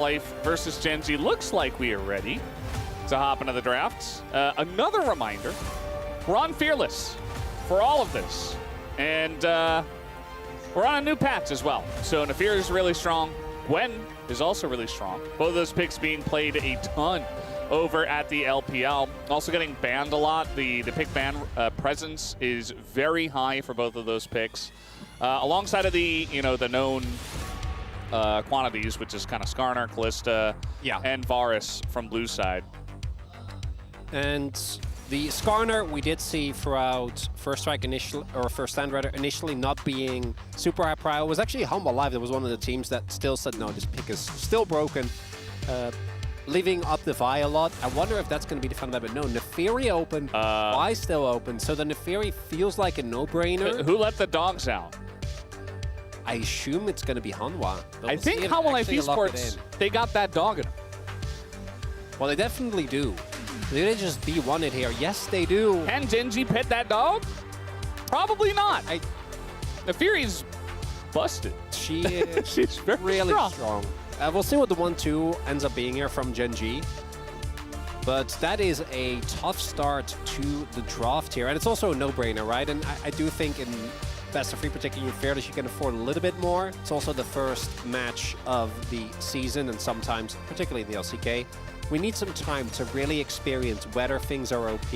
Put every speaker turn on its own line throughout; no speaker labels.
Life versus GENG. Looks like we are ready to hop into the drafts. Another reminder, we're on Fearless for all of this. And we're on a new patch as well. So Nafir is really strong. Gwen is also really strong. Both of those picks being played a ton over at the LPL. Also getting banned a lot. The pick ban presence is very high for both of those picks. Alongside of the, the known quantities, which is kind of Skarner, Kalista, and Varus from blue side. And the Skarner we did see throughout First Strike initially, or First Stand rather, initially not being super high prio. It was actually Humble Live that was one of the teams that still said, no, this pick is still broken. Leaving up the Vi a lot. I wonder if that's going to be the fun of it. No, Nefiri open, Vi still open. So the Nefiri feels like a no-brainer.
Who let the dogs out?
I assume it's going to be Hanwha.
I think Humble Life Esports, they got that dog in them.
Well, they definitely do. Did they just B1 it here? Yes, they do.
Can GENG pet that dog? Probably not. Nefiri's busted.
She is
She's very
really strong. We'll see what the 1-2 ends up being here from GENG. But that is a tough start to the draft here. And it's also a no-brainer, right? And I do think in Best of 3, particularly in Fearless, you can afford a little bit more. It's also the first match of the season, and sometimes, particularly in the LCK, we need some time to really experience whether things are OP.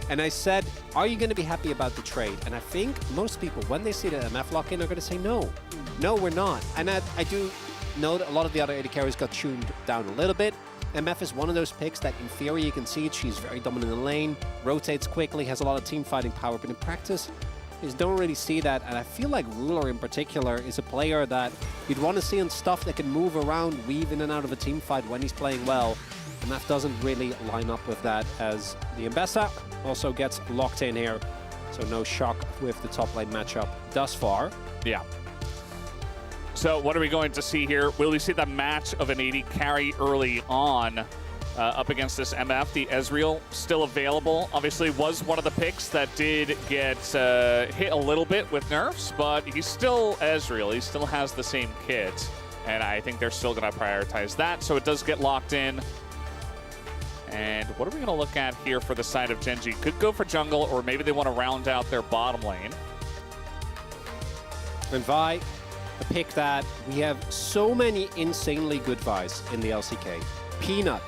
And I said, are you going to be happy about the trade? And I think most people, when they see the MF lock-in, are going to say no. No, we're not. And I do know that a lot of the other AD carries got tuned down a little bit. MF is one of those picks that in theory you can see it. She's very dominant in the lane, rotates quickly, has a lot of team fighting power, but in practice, you don't really see that. And I feel like Ruler in particular is a player that you'd want to see on stuff that can move around, weave in and out of a team fight when he's playing well. MF doesn't really line up with that, as the Mbessa also gets locked in here. So no shock with the top lane matchup thus far.
Yeah. So what are we going to see here? Will we see the match of an AD carry early on up against this MF? The Ezreal still available. Obviously was one of the picks that did get hit a little bit with nerfs, but he's still Ezreal. He still has the same kit. And I think they're still going to prioritize that. So it does get locked in. And what are we going to look at here for the side of GENG? Could go for jungle, or maybe they want to round out their bottom lane.
And Vi, a pick that we have so many insanely good Vi's in the LCK. Peanut,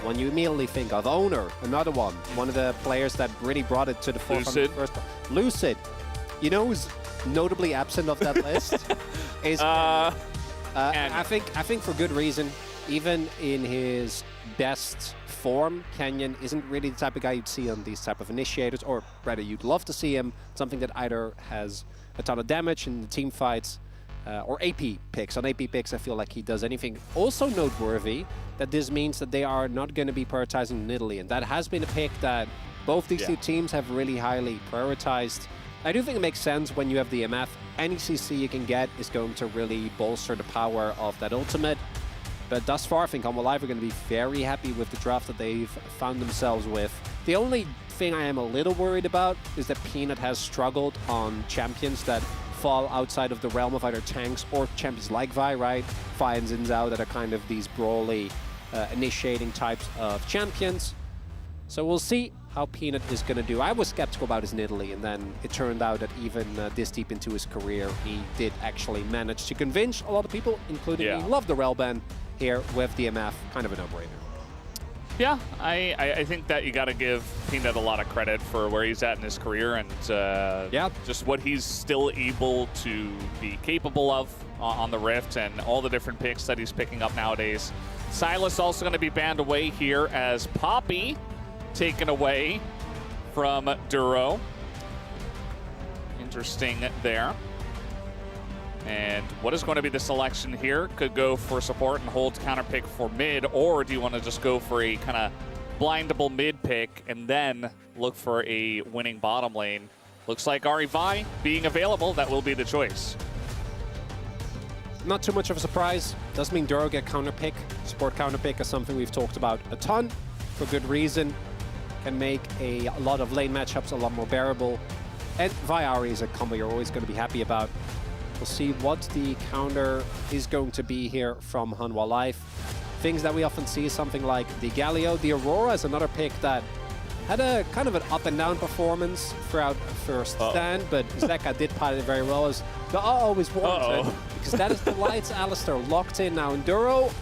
one you immediately think of. Owner, another one. One of the players that really brought it to the forefront. Lucid. You know who's notably absent of that list? Is I think for good reason. Even in his best form, Canyon isn't really the type of guy you'd see on these type of initiators, or rather you'd love to see him something that either has a ton of damage in the team fights or AP picks. On AP picks, I feel like he does anything. Also noteworthy that this means that they are not going to be prioritizing Nidalee, and that has been a pick that both these two teams have really highly prioritized. I do think it makes sense when you have the MF. Any CC you can get is going to really bolster the power of that ultimate. But thus far, I think Humble Life are going to be very happy with the draft that they've found themselves with. The only thing I am a little worried about is that Peanut has struggled on champions that fall outside of the realm of either tanks or champions like Vi, right? Vi and Xin Zhao that are kind of these brawly, initiating types of champions. So we'll see how Peanut is going to do. I was skeptical about his Nidalee, and then it turned out that even this deep into his career, he did actually manage to convince a lot of people, including me, love the Relban here with the MF. Kind of a no-brainer.
Yeah, I think that you got to give Peanut a lot of credit for where he's at in his career, and just what he's still able to be capable of on the Rift, and all the different picks that he's picking up nowadays. Silas also going to be banned away here as Poppy taken away from Duro. Interesting there. And what is going to be the selection here? Could go for support and hold counter pick for mid, or do you want to just go for a kind of blindable mid pick and then look for a winning bottom lane? Looks like Ahri Vi being available, that will be the choice.
Not too much of a surprise. Does mean Duro get counter pick. Support counter pick is something we've talked about a ton for good reason. Can make a lot of lane matchups a lot more bearable. And Vi Ahri is a combo you're always going to be happy about. We'll see what the counter is going to be here from Hanwha Life. Things that we often see is something like the Galio. The Aurora is another pick that had a kind of an up and down performance throughout first stand, but Zeka did pilot it very well. As the always warranted, because that is the lights. Alistair locked in now. Enduro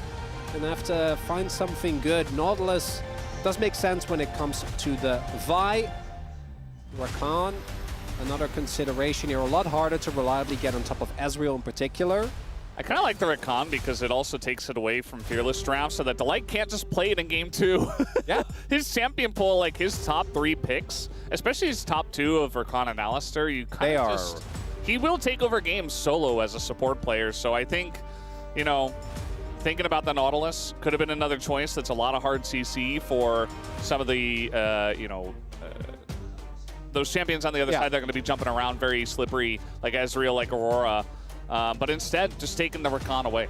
and have to find something good. Nautilus does make sense when it comes to the Vi. Rakan, another consideration here. A lot harder to reliably get on top of Ezreal in particular.
I kind of like the Rakan because it also takes it away from Fearless Draft so that Delight can't just play it in game 2.
Yeah.
His champion pool, like his top 3 picks, especially his top 2 of Rakan and Alistair, you kind of just... He will take over games solo as a support player, so I think, you know, thinking about the Nautilus could have been another choice. That's a lot of hard CC for some of the, you know, those champions on the other side. They're going to be jumping around very slippery, like Ezreal, like Aurora. But instead, just taking the Rakan away.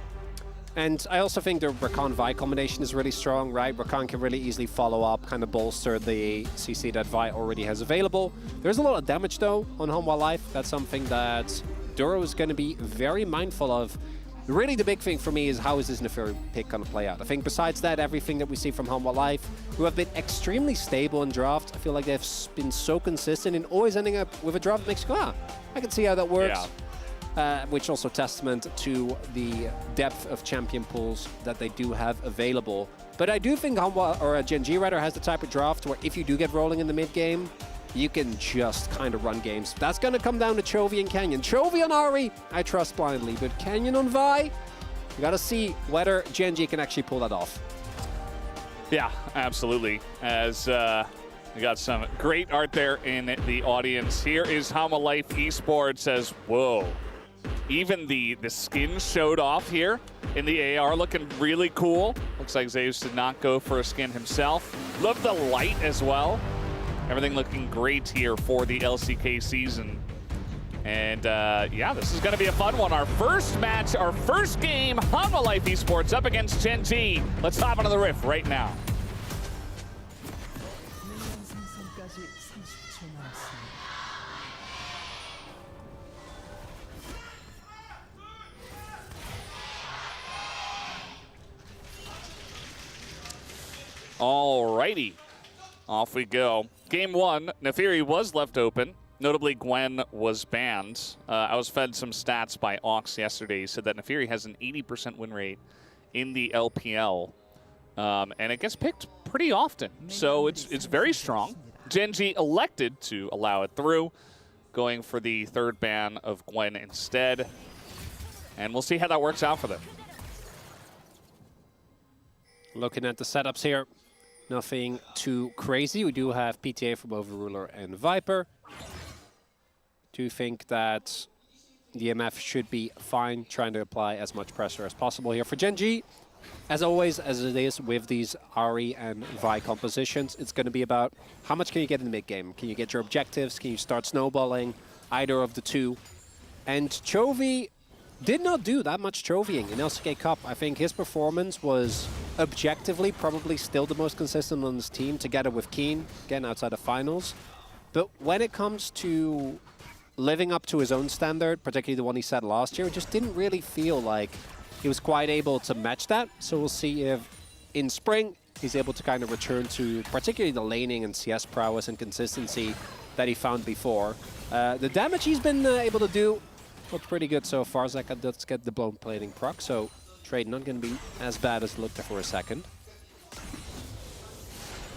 And I also think the Rakan-Vi combination is really strong, right? Rakan can really easily follow up, kind of bolster the CC that Vi already has available. There's a lot of damage, though, on Hanwha Life. That's something that Duro is going to be very mindful of. Really, the big thing for me is how is this Neferi pick going to play out? I think besides that, everything that we see from Hanwha Life, who have been extremely stable in draft, I feel like they've been so consistent and always ending up with a draft that makes you go, I can see how that works. Yeah. Which also testament to the depth of champion pools that they do have available. But I do think Hanwha, or GENG rather, has the type of draft where if you do get rolling in the mid game, you can just kind of run games. That's going to come down to Chovy and Canyon. Chovy on Ari, I trust blindly, but Canyon on Vi, you got to see whether GENG can actually pull that off.
Yeah, absolutely. As we got some great art there in the audience. Here is Hanwha Life Esports says, whoa. Even the skins showed off here in the AR, looking really cool. Looks like Zeus did not go for a skin himself. Love the light as well. Everything looking great here for the LCK season. And yeah, this is going to be a fun one. Our first match, our first game, Hanwha Life Esports up against GENG. Let's hop into the riff right now. Alrighty, off we go. Game 1, Neferi was left open. Notably, Gwen was banned. I was fed some stats by Ox yesterday. He said that Neferi has an 80% win rate in the LPL, and it gets picked pretty often. So it's very strong. GENG elected to allow it through, going for the 3rd ban of Gwen instead. And we'll see how that works out for them.
Looking at the setups here, nothing too crazy. We do have PTA from Overruler and Viper. Do think that the MF should be fine, trying to apply as much pressure as possible here for GENG. As always, as it is with these Ari and Vi compositions, it's going to be about how much can you get in the mid game? Can you get your objectives? Can you start snowballing? Either of the two. And Chovy did not do that much Chovying in LCK Cup. I think his performance was objectively probably still the most consistent on his team, together with Keen, again outside of finals. But when it comes to living up to his own standard, particularly the one he set last year, it just didn't really feel like he was quite able to match that. So we'll see if in spring he's able to kind of return to particularly the laning and CS prowess and consistency that he found before. The damage he's been able to do looked pretty good so far. Zeka does get the blown plating proc, so trade not going to be as bad as it looked for a second.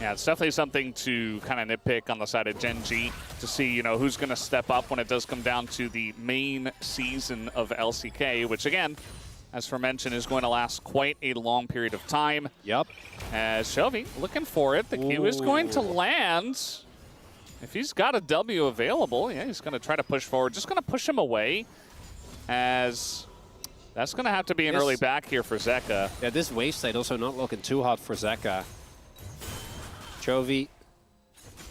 Yeah, it's definitely something to kind of nitpick on the side of GENG to see, you know, who's going to step up when it does come down to the main season of LCK, which again, as for mentioned, is going to last quite a long period of time.
Yep.
As Chovy looking for it, the Q is going to land. If he's got a W available, yeah, he's going to try to push forward. Just going to push him away, as that's going to have to be an early back here for Zeka.
Yeah, this wave state also not looking too hot for Zeka. Chovy,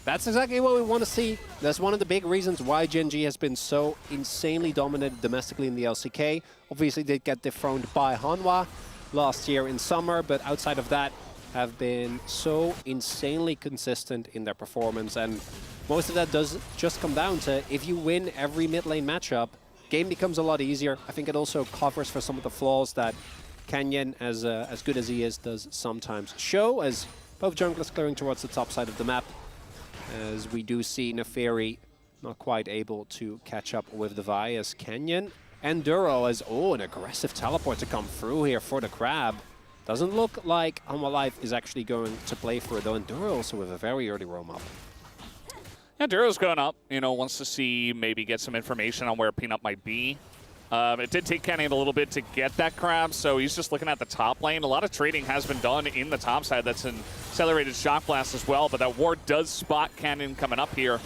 that's exactly what we want to see. That's one of the big reasons why GENG has been so insanely dominant domestically in the LCK. Obviously, they get dethroned by Hanwha last year in summer, but outside of that, have been so insanely consistent in their performance. And most of that does just come down to if you win every mid lane matchup, game becomes a lot easier. I think it also covers for some of the flaws that Canyon, as good as he is, does sometimes show, as both junglers clearing towards the top side of the map, as we do see Neferi not quite able to catch up with the Vi, as Canyon and Duro as, an aggressive teleport to come through here for the Crab. Doesn't look like Life is actually going to play for it though, and Duro also with a very early roam up.
Yeah, Duro's going up, wants to see, maybe get some information on where Peanut might be. It did take Canyon a little bit to get that Crab, so he's just looking at the top lane. A lot of trading has been done in the top side. That's an accelerated Shock Blast as well, but that ward does spot Canyon coming up here.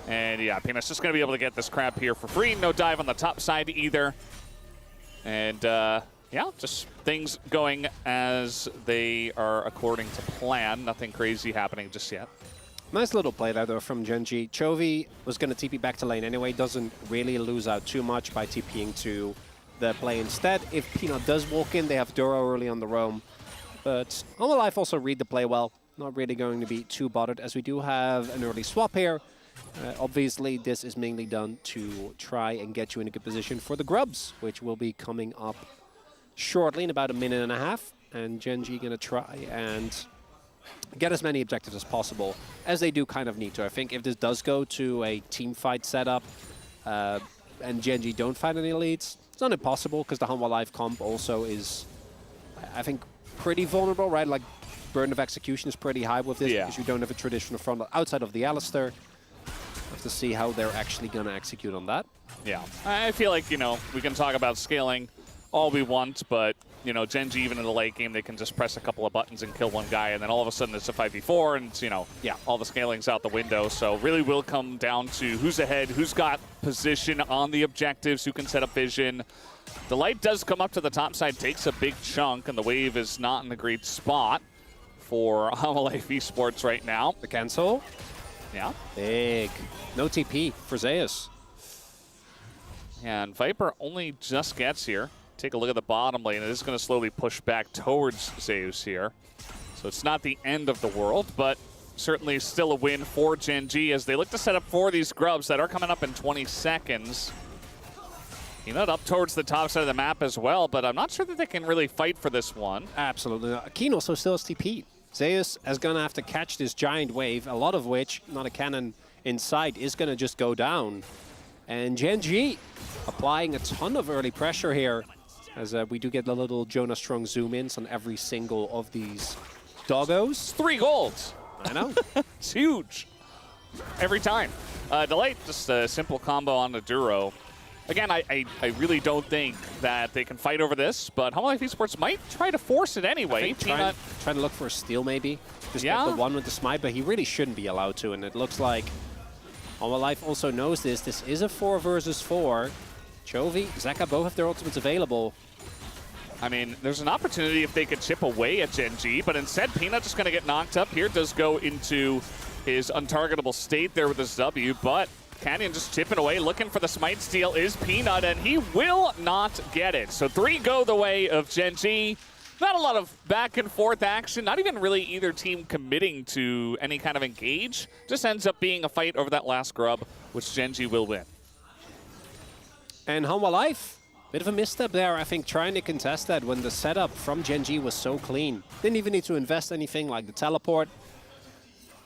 And yeah, Peanut's just going to be able to get this Crab here for free. No dive on the top side either. And yeah, just things going as they are according to plan. Nothing crazy happening just yet.
Nice little play there, though, from GENG. Chovy was going to TP back to lane anyway. Doesn't really lose out too much by TPing to the play instead. If Peanut does walk in, they have Duro early on the roam. But Life also read the play well. Not really going to be too bothered, as we do have an early swap here. Obviously, this is mainly done to try and get you in a good position for the Grubs, which will be coming up shortly in about a minute and a half. And GENG going to try and get as many objectives as possible, as they do kind of need to. I think if this does go to a team fight setup and GENG don't find any leads, it's not impossible, because the Hanwha Life comp also is, I think, pretty vulnerable, right? Like, burden of execution is pretty high with this, because you don't have a traditional front outside of the Alistar. Have to see how they're actually going to execute on that.
Yeah, I feel like, we can talk about scaling all we want, but GENG, even in the late game, they can just press a couple of buttons and kill one guy, and then all of a sudden it's a 5v4, and all the scaling's out the window. So really will come down to who's ahead, who's got position on the objectives, who can set up vision. The light does come up to the top side, takes a big chunk, and the wave is not in a great spot for Life Esports right now.
The cancel.
Yeah.
Big. No TP for Zeus.
And Viper only just gets here. Take a look at the bottom lane. It is going to slowly push back towards Zeus here. So it's not the end of the world, but certainly still a win for GENG as they look to set up for these Grubs that are coming up in 20 seconds. Peanut up towards the top side of the map as well, but I'm not sure that they can really fight for this one.
Absolutely. Keen also still has TP. Zeus is going to have to catch this giant wave, a lot of which, not a cannon in sight, is going to just go down. And GENG applying a ton of early pressure here, as we do get a little Jonas Strong zoom-ins on every single of these doggos.
3 golds.
I know.
It's huge. Every time. Delight, just a simple combo on the Duro. Again, I really don't think that they can fight over this, but Life Esports might try to force it anyway.
Trying to look for a steal, maybe. Just get the one with the smite, but he really shouldn't be allowed to, and it looks like Life also knows this. This is a 4 versus 4. Chovy, Zeka both have their ultimates available.
I mean, there's an opportunity if they could chip away at GENG, but instead Peanut just going to get knocked up here. Does go into his untargetable state there with his W, but Canyon just chipping away, looking for the smite steal is Peanut, and he will not get it. So 3 go the way of GENG. Not a lot of back and forth action, not even really either team committing to any kind of engage. Just ends up being a fight over that last Grub, which GENG will win.
And Hanwha Life, bit of a misstep there, I think, trying to contest that when the setup from GENG was so clean. Didn't even need to invest anything like the teleport.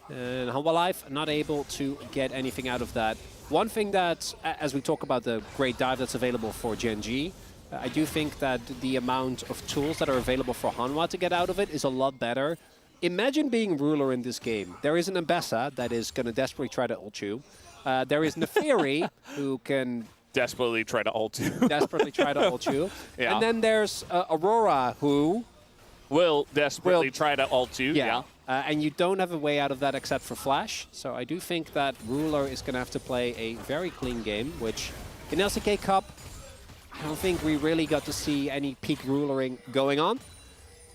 And Hanwha Life not able to get anything out of that. One thing that, as we talk about the great dive that's available for GENG, I do think that the amount of tools that are available for Hanwha to get out of it is a lot better. Imagine being ruler in this game. There is an Ambessa that is going to desperately try to ult you. There is Neferi, who can
desperately try to ult you.
Desperately try to ult you. Yeah. And then there's Aurora, who
will desperately try to ult you. Yeah.
And you don't have a way out of that except for Flash. So I do think that Ruler is going to have to play a very clean game, which in LCK Cup, I don't think we really got to see any peak rulering going on.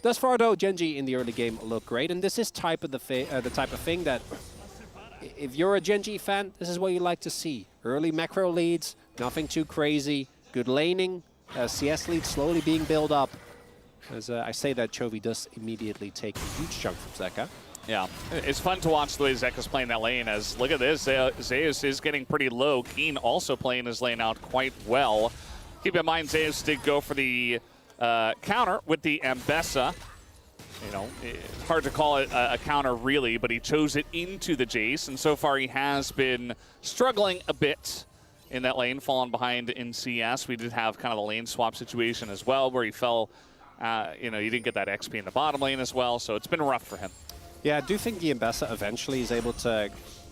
Thus far, though, GENG in the early game looked great. And this is the type of thing that, if you're a GENG fan, this is what you like to see. Early macro leads, nothing too crazy, good laning, CS leads slowly being built up. As I say that, Chovy does immediately take a huge chunk from Zeka.
Yeah, it's fun to watch the way Zeka's playing that lane, as look at this, Zeus is getting pretty low. Keen also playing his lane out quite well. Keep in mind, Zeus did go for the counter with the Ambessa. You know, it's hard to call it a counter really, but he chose it into the Jace, and so far he has been struggling a bit in that lane, falling behind in CS. We did have kind of the lane swap situation as well, where he fell, you know, you didn't get that XP in the bottom lane as well, so it's been rough for him.
Yeah, I do think the Ambessa eventually is able to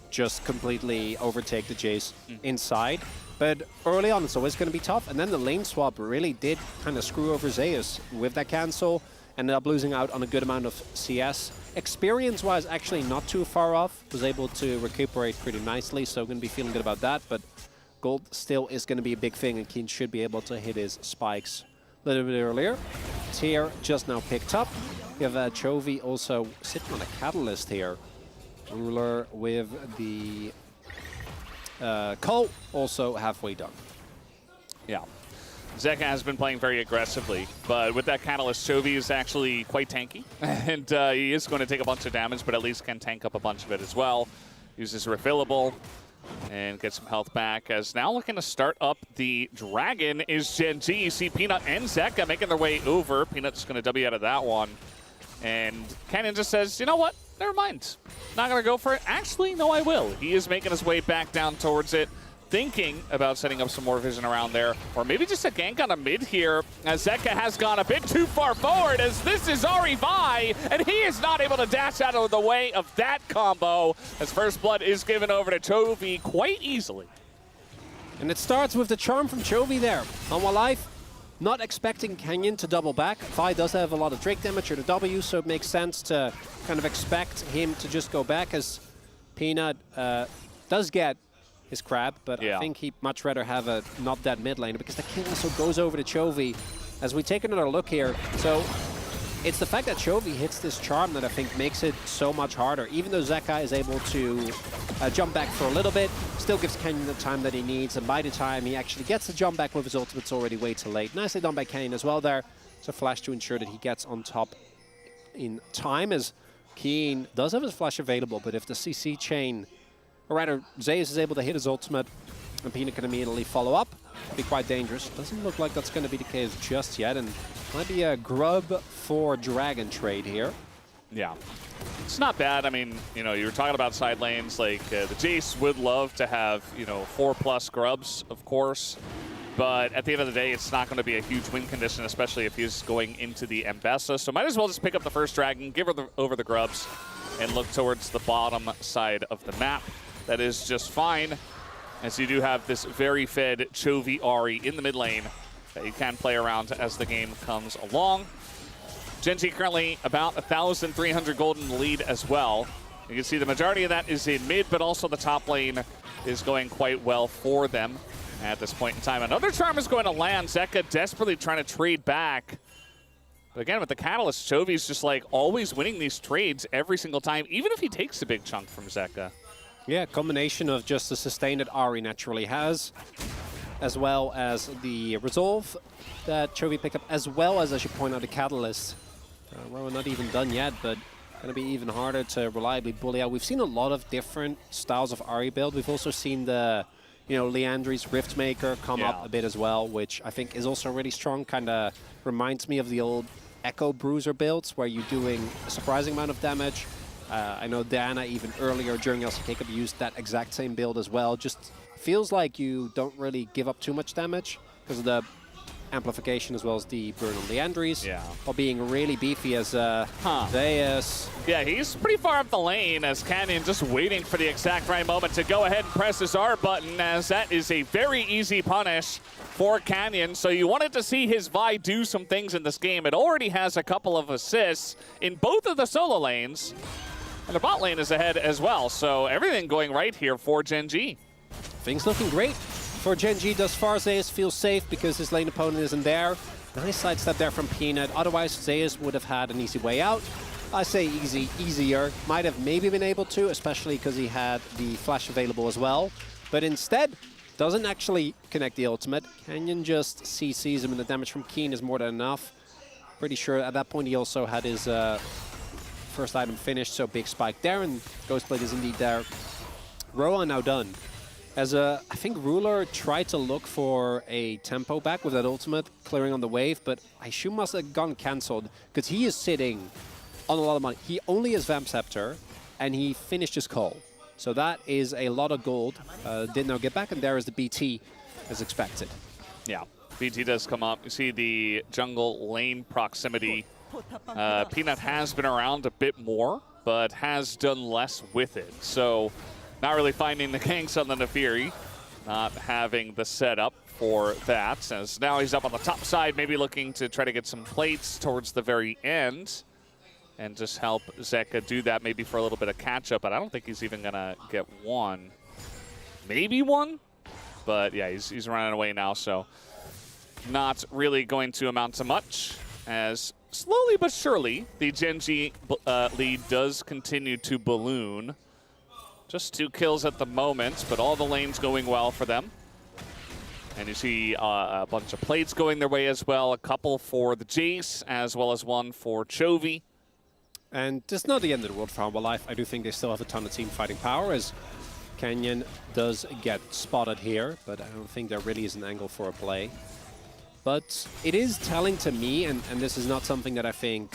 just completely overtake the Jace inside. But early on, it's always going to be tough. And then the lane swap really did kind of screw over Zeus with that cancel. Ended up losing out on a good amount of CS. Experience-wise, actually not too far off. Was able to recuperate pretty nicely, so going to be feeling good about that. But gold still is going to be a big thing, and Keen should be able to hit his spikes a little bit earlier. Tier just now picked up. We have Chovy also sitting on a Catalyst here. Ruler with the Cole also halfway done.
Yeah. Zeka has been playing very aggressively, but with that Catalyst, Chovy is actually quite tanky. And he is going to take a bunch of damage, but at least can tank up a bunch of it as well. Uses Refillable and get some health back, as now looking to start up the Dragon is GENG. You see Peanut and Zeka making their way over. Peanut's going to W out of that one. And Canyon just says, you know what? Never mind. Not going to go for it. Actually, no, I will. He is making his way back down towards it, thinking about setting up some more vision around there. Or maybe just a gank on a mid here, as Zeka has gone a bit too far forward, as this is Ari Vi, and he is not able to dash out of the way of that combo, as First Blood is given over to Chovy quite easily.
And it starts with the charm from Chovy there. On one life, not expecting Canyon to double back. Vi does have a lot of Drake damage or the W, so it makes sense to kind of expect him to just go back, as Peanut does get his crab, but I think he'd much rather have a not that mid laner, because the kill also goes over to Chovy. As we take another look here, so it's the fact that Chovy hits this charm that I think makes it so much harder. Even though Zeka is able to jump back for a little bit, still gives Canyon the time that he needs, and by the time he actually gets the jump back with his ultimate, it's already way too late. Nicely done by Canyon as well there. So flash to ensure that he gets on top in time, as Keen does have his flash available, but if the CC chain, or rather Zeus is able to hit his ultimate, and Peanut can immediately follow up, be quite dangerous. Doesn't look like that's going to be the case just yet, and might be a grub for Dragon trade here.
Yeah, it's not bad. I mean, you know, you were talking about side lanes, like the Jace would love to have, you know, 4+ grubs, of course. But at the end of the day, it's not going to be a huge win condition, especially if he's going into the Ambessa. So might as well just pick up the first Dragon, give her over the grubs, and look towards the bottom side of the map. That is just fine, as you do have this very fed Chovy Ari in the mid lane that you can play around as the game comes along. GENG currently about 1,300 gold in the lead as well. You can see the majority of that is in mid, but also the top lane is going quite well for them at this point in time. Another charm is going to land. Zeka desperately trying to trade back. But again, with the Catalyst, Chovy's just like always winning these trades every single time, even if he takes a big chunk from Zeka.
Yeah, combination of just the sustain that Ari naturally has, as well as the resolve that Chovy picked up, as well as I should point out, the Catalyst. Well, we're not even done yet, but going to be even harder to reliably bully out. We've seen a lot of different styles of Ari build. We've also seen the, you know, Leandri's Riftmaker come up a bit as well, which I think is also really strong. Kind of reminds me of the old Echo Bruiser builds, where you're doing a surprising amount of damage. I know Diana even earlier during LCK Cup used that exact same build as well. Just feels like you don't really give up too much damage because of the amplification as well as the burn on Leandri's. Yeah. While being really beefy as Zeus.
Yeah, he's pretty far up the lane, as Canyon just waiting for the exact right moment to go ahead and press his R button, as that is a very easy punish for Canyon. So you wanted to see his Vi do some things in this game. It already has a couple of assists in both of the solo lanes. And the bot lane is ahead as well, so everything going right here for GENG.
Things looking great for GENG thus far. Zeus feels safe because his lane opponent isn't there. Nice sidestep there from Peanut. Otherwise, Zeus would have had an easy way out. I say easier. Might have maybe been able to, especially because he had the flash available as well. But instead, doesn't actually connect the ultimate. Canyon just CCs him, and the damage from Keen is more than enough. Pretty sure at that point he also had his first item finished, so big spike there, and Ghostblade is indeed there. Roa now done. As I think Ruler tried to look for a tempo back with that ultimate clearing on the wave, but I assume must have gone cancelled because he is sitting on a lot of money. He only has Vamp Scepter, and he finished his call. So that is a lot of gold. Did now get back, and there is the BT as expected.
Yeah, BT does come up. You see the jungle lane proximity. Peanut has been around a bit more, but has done less with it. So not really finding the ganks on the Nefiri, not having the setup for that. As now he's up on the top side, maybe looking to try to get some plates towards the very end and just help Zeka do that maybe for a little bit of catch-up, but I don't think he's even going to get one. Maybe one? But yeah, he's running away now, so not really going to amount to much, as slowly but surely the GENG lead does continue to balloon. Just 2 kills at the moment, but all the lanes going well for them. And you see a bunch of plates going their way as well, a couple for the Jace, as well as one for Chovy.
And it's not the end of the world for Humble Life. I do think they still have a ton of team fighting power, as Canyon does get spotted here, but I don't think there really is an angle for a play. But it is telling to me, and this is not something that I think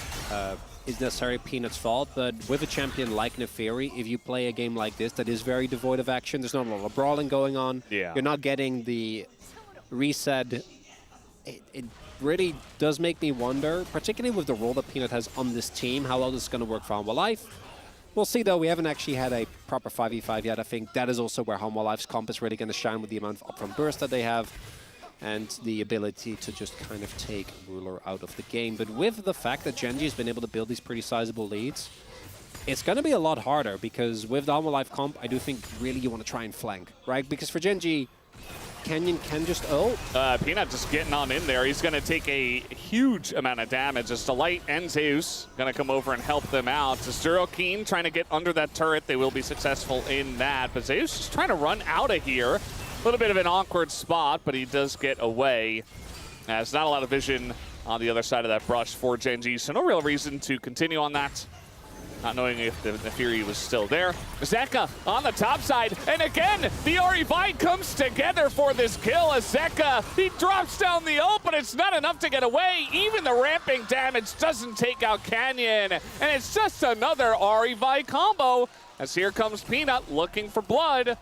is necessarily Peanut's fault, but with a champion like Nefiri, if you play a game like this that is very devoid of action, there's not a lot of brawling going on, you're not getting the reset. It really does make me wonder, particularly with the role that Peanut has on this team, how well this is going to work for Humble Life. We'll see, though. We haven't actually had a proper 5v5 yet. I think that is also where Humble Life's comp is really going to shine with the amount of upfront burst that they have and the ability to just kind of take Ruler out of the game. But with the fact that GENG has been able to build these pretty sizable leads, it's going to be a lot harder, because with the Humble Life comp, I do think really you want to try and flank, right? Because for GENG, Canyon can just ult.
Peanut just getting on in there. He's going to take a huge amount of damage as Delight and Zeus going to come over and help them out. Zero Keen trying to get under that turret. They will be successful in that. But Zeus just trying to run out of here. A little bit of an awkward spot, but he does get away. There's not a lot of vision on the other side of that brush for GENG, so no real reason to continue on that. Not knowing if the Fury was still there. Zeka on the top side, and again, the Ori Vine comes together for this kill as Zeka, he drops down the ult, but it's not enough to get away. Even the ramping damage doesn't take out Canyon, and it's just another Ori Vine combo, as here comes Peanut looking for blood.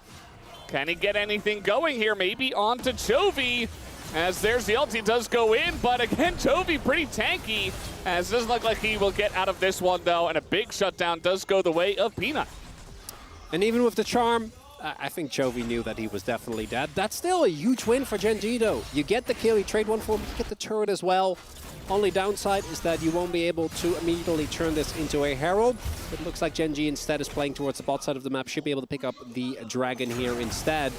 Can he get anything going here? Maybe onto Chovy. As there's the ult, he does go in, but again, Chovy pretty tanky, as it doesn't look like he will get out of this one, though, and a big shutdown does go the way of Peanut.
And even with the charm, I think Chovy knew that he was definitely dead. That's still a huge win for GENG, though. You get the kill, you trade one for him, you get the turret as well. Only downside is that you won't be able to immediately turn this into a Herald. It looks like GENG instead is playing towards the bot side of the map, should be able to pick up the Dragon here instead.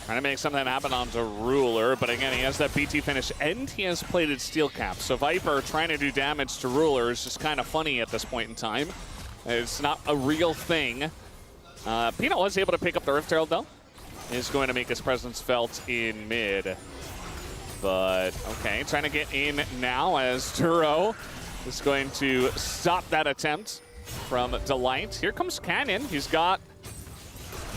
Trying to make something happen onto Ruler, but again, he has that BT finish, and he has plated Steel Cap. So Viper trying to do damage to Ruler is just kind of funny at this point in time. It's not a real thing. Peanut was able to pick up the Rift Herald, though. Is going to make his presence felt in mid. But, okay, trying to get in now as Duro is going to stop that attempt from Delight. Here comes Canyon. He's got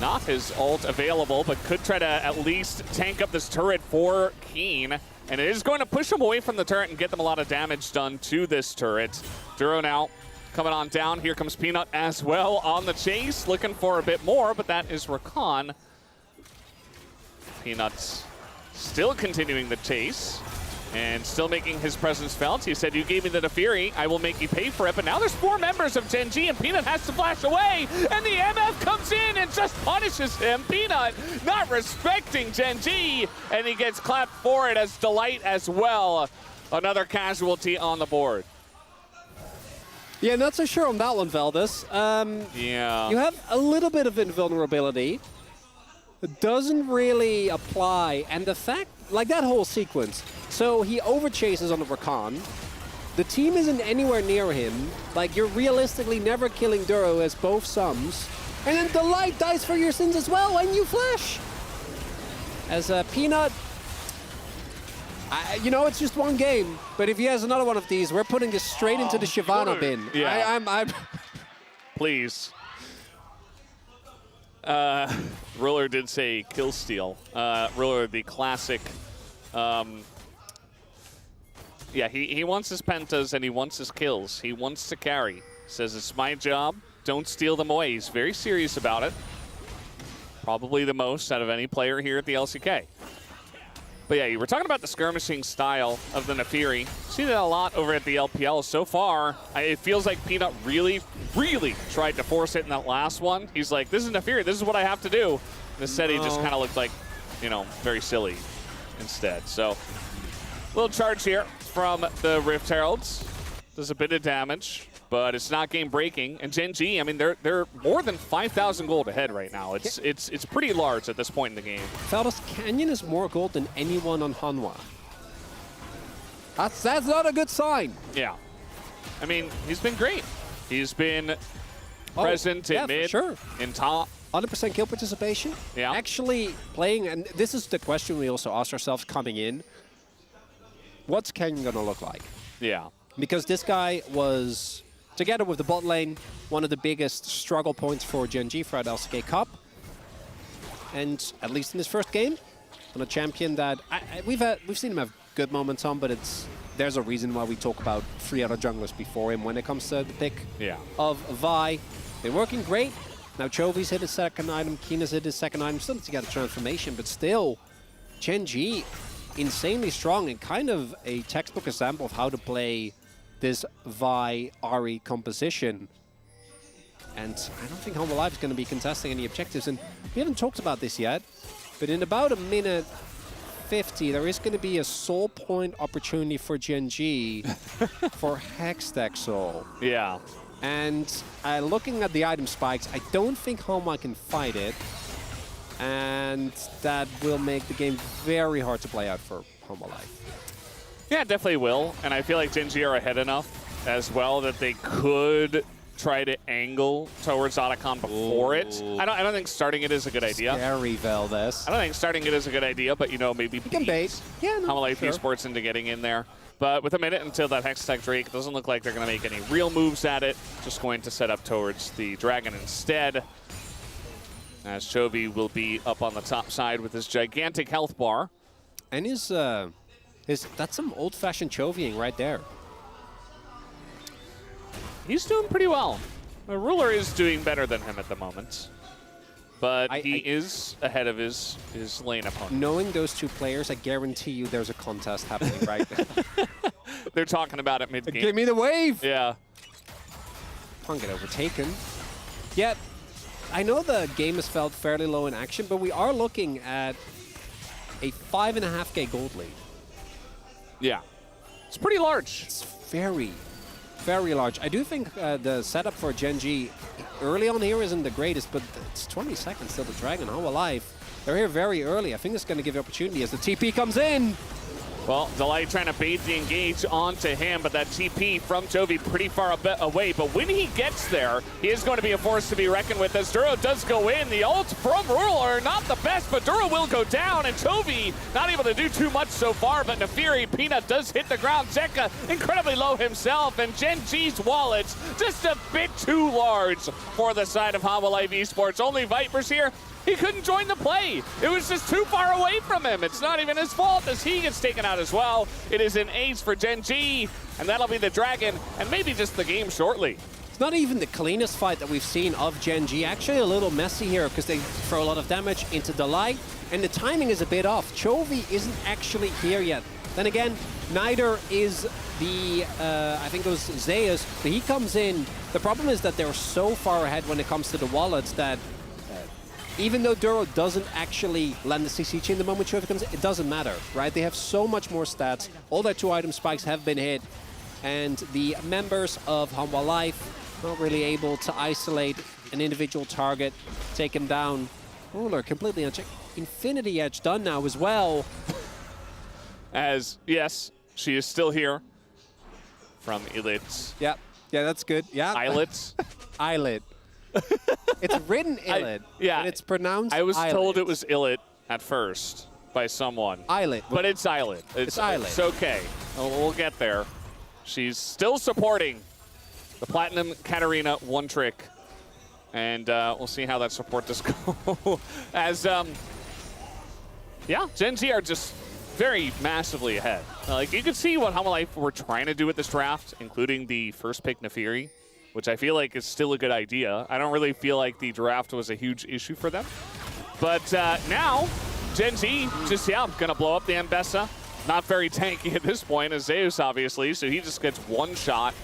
not his ult available, but could try to at least tank up this turret for Keen. And it is going to push him away from the turret and get them a lot of damage done to this turret. Duro now coming on down. Here comes Peanut as well on the chase, looking for a bit more, but that is Rakan. Peanut still continuing the chase and still making his presence felt. He said, you gave me the Nefiri, I will make you pay for it. But now there's 4 members of GENG, and Peanut has to flash away, and the MF comes in and just punishes him. Peanut not respecting GENG, and he gets clapped for it as Delight as well. Another casualty on the board.
Yeah, not so sure on that one, Valdez.
Yeah.
You have a little bit of invulnerability. It doesn't really apply, and the fact, like that whole sequence, so he overchases on the Rakan, the team isn't anywhere near him, like you're realistically never killing Duro as both sums, and then Delight dies for your sins as well, and you flash! As Peanut, You know, it's just one game, but if he has another one of these, we're putting this straight into the Shyvana bin.
Yeah.
I'm
Please. Ruler did say kill steal. Ruler, the classic. Yeah, he wants his pentas and he wants his kills. He wants to carry. Says it's my job. Don't steal them away. He's very serious about it. Probably the most out of any player here at the LCK. But yeah, you were talking about the skirmishing style of the Naafiri. See that a lot over at the LPL. So far, it feels like Peanut really, really tried to force it in that last one. He's like, this is Naafiri, this is what I have to do. Instead, he just kind of looked like, you know, very silly instead. So, little charge here from the Rift Heralds. Does a bit of damage, but it's not game breaking. And GENG, I mean, they're more than 5,000 gold ahead right now. It's pretty large at this point in the game.
Fellas, Canyon is more gold than anyone on Hanwha. That's not a good sign.
Yeah. I mean, he's been great. He's been present in mid, in top.
100% kill participation.
Yeah.
Actually playing, and this is the question we also asked ourselves coming in. What's Canyon going to look like?
Yeah.
Because this guy was, together with the bot lane, one of the biggest struggle points for GENG throughout LCK Cup. And at least in his first game, on a champion that we've seen him have good moments on, but there's a reason why we talk about 3 other junglers before him when it comes to the pick of Vi. Been working great. Now Chovy's hit his second item, Keena's hit his second item. Still to get a transformation, but still, GENG insanely strong and kind of a textbook example of how to play this Vi-Ahri composition. And I don't think Humble Life is going to be contesting any objectives. And we haven't talked about this yet, but in about a minute 50, there is going to be a soul point opportunity for GENG for Hextech Soul.
Yeah.
And looking at the item spikes, I don't think Hanwha can fight it. And that will make the game very hard to play out for Humble Life.
Yeah, it definitely will. And I feel like GENG are ahead enough as well that they could try to angle towards Otacon before it. I don't think starting it is a good idea.
Scary Valdez.
I don't think starting it is a good idea, but, you know, maybe
you can bait. Yeah, no,
Humble Life Esports into getting in there. But with a minute until that Hextech Drake, it doesn't look like they're going to make any real moves at it. Just going to set up towards the Dragon instead. As Chovy will be up on the top side with his gigantic health bar.
And that's some old-fashioned Chovying right there.
He's doing pretty well. The Ruler is doing better than him at the moment. But he is ahead of his lane opponent.
Knowing those two players, I guarantee you there's a contest happening right now.
They're talking about it mid-game.
Give me the wave!
Yeah.
Can't get overtaken. Yet, I know the game has felt fairly low in action, but we are looking at a 5.5k gold lead.
Yeah. It's pretty large.
It's very, very large. I do think the setup for GENG early on here isn't the greatest, but it's 20 seconds till the Dragon. How alive. They're here very early. I think it's going to give you opportunity as the TP comes in.
Well, Delight trying to bait the engage onto him, but that TP from Chovy pretty far away. But when he gets there, he is going to be a force to be reckoned with as Duro does go in. The ult from Ruler, not the best, but Duro will go down, and Chovy not able to do too much so far, but Naafiri, Peanut does hit the ground. Zeka incredibly low himself, and GENG's wallets just a bit too large for the side of Humble Life Esports. Only Vipers here. He couldn't join the play. It was just too far away from him. It's not even his fault as he gets taken out as well. It is an ace for GENG, and that'll be the Dragon, and maybe just the game shortly.
It's not even the cleanest fight that we've seen of GENG. Actually a little messy here because they throw a lot of damage into Delight, and the timing is a bit off. Chovy isn't actually here yet. Then again, neither is the, I think it was Zeus, but he comes in. The problem is that they're so far ahead when it comes to the wallets that even though Duro doesn't actually land the CC chain the moment Chovy comes in, it doesn't matter, right? They have so much more stats. All their 2 item spikes have been hit, and the members of Humble Life not really able to isolate an individual target, take him down. Ruler completely unchecked. Infinity Edge done now as well.
As, yes, she is still here from Eylit.
Yeah, that's good. Yeah.
Eylit.
Eylit. It's written Eylit.
Yeah.
And it's pronounced
I was
Eylit.
told it was Eylit at first. by someone.
Islet.
But it's Islet.
It's Islet.
It's okay. We'll get there. She's still supporting the Platinum Katarina one trick. And we'll see how that support does go. As, yeah, GENG are just very massively ahead. Like, you can see what HLE were trying to do with this draft, including the first pick Nefiri, which I feel like is still a good idea. I don't really feel like the draft was a huge issue for them. But now, GENG just, yeah, going to blow up the Mbessa. Not very tanky at this point, as Zeus, obviously, so he just gets one shot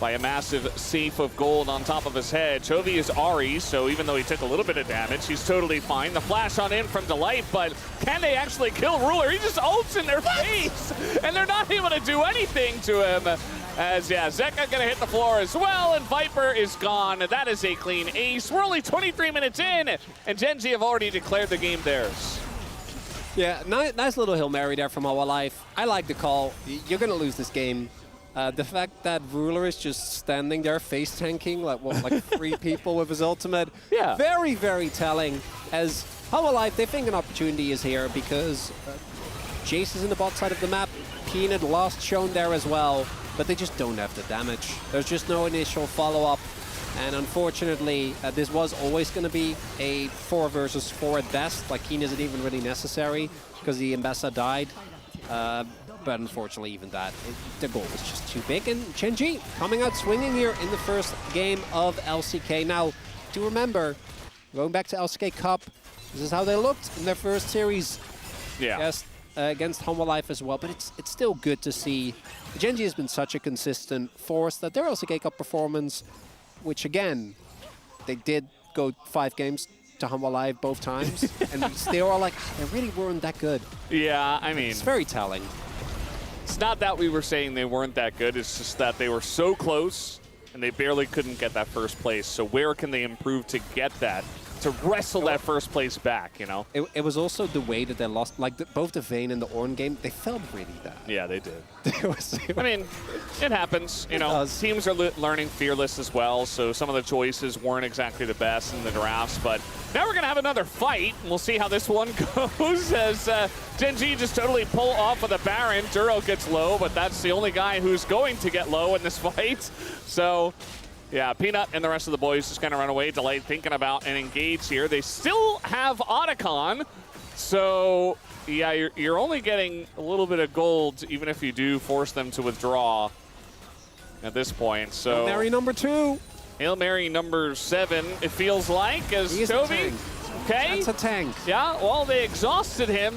by a massive safe of gold on top of his head. Chovy is Ari, so even though he took a little bit of damage, he's totally fine. The flash on in from Delight, but can they actually kill Ruler? He just ults in their face, and they're not able to do anything to him. As, yeah, Zeka gonna hit the floor as well, and Viper is gone. That is a clean ace. We're only 23 minutes in, and GENG have already declared the game theirs.
Yeah, nice little Hail Mary there from HLE. I like the call. You're gonna lose this game. The fact that Ruler is just standing there face tanking like 3 people with his ultimate.
Yeah.
Very, very telling. As HLE, they think an opportunity is here because Jace is in the bot side of the map. Peanut lost shown there as well, but they just don't have the damage. There's just no initial follow-up. And unfortunately, this was always going to be a 4 versus 4 at best. Like, Keen isn't even really necessary because the Mbessa died. But unfortunately, even that, the goal was just too big. And GENG coming out swinging here in the first game of LCK. Now, do remember, going back to LCK Cup, this is how they looked in their first series.
Yeah.
Yes, against HLE as well. But it's still good to see. GENG has been such a consistent force that their LCK Cup performance, which again, they did go 5 games to HLE both times, and they were all like, they really weren't that good.
Yeah, I mean,
it's very telling.
It's not that we were saying they weren't that good, it's just that they were so close and they barely couldn't get that first place. So where can they improve to get that, to wrestle that first place back, you know?
It was also the way that they lost, like both the Vayne and the Ornn game, they felt really bad.
Yeah, they did.
I
mean, it happens, you know. Teams are learning Fearless as well, so some of the choices weren't exactly the best in the drafts, but now we're going to have another fight, and we'll see how this one goes as GENG just totally pull off of the Baron. Duro gets low, but that's the only guy who's going to get low in this fight. So, yeah, Peanut and the rest of the boys just kind of run away. Delight thinking about an engage here. They still have Otacon, so yeah, you're only getting a little bit of gold, even if you do force them to withdraw at this point. So
Hail Mary number 2.
Hail Mary number 7, it feels like, as Chovy. Okay.
That's a tank.
Yeah, well, they exhausted him,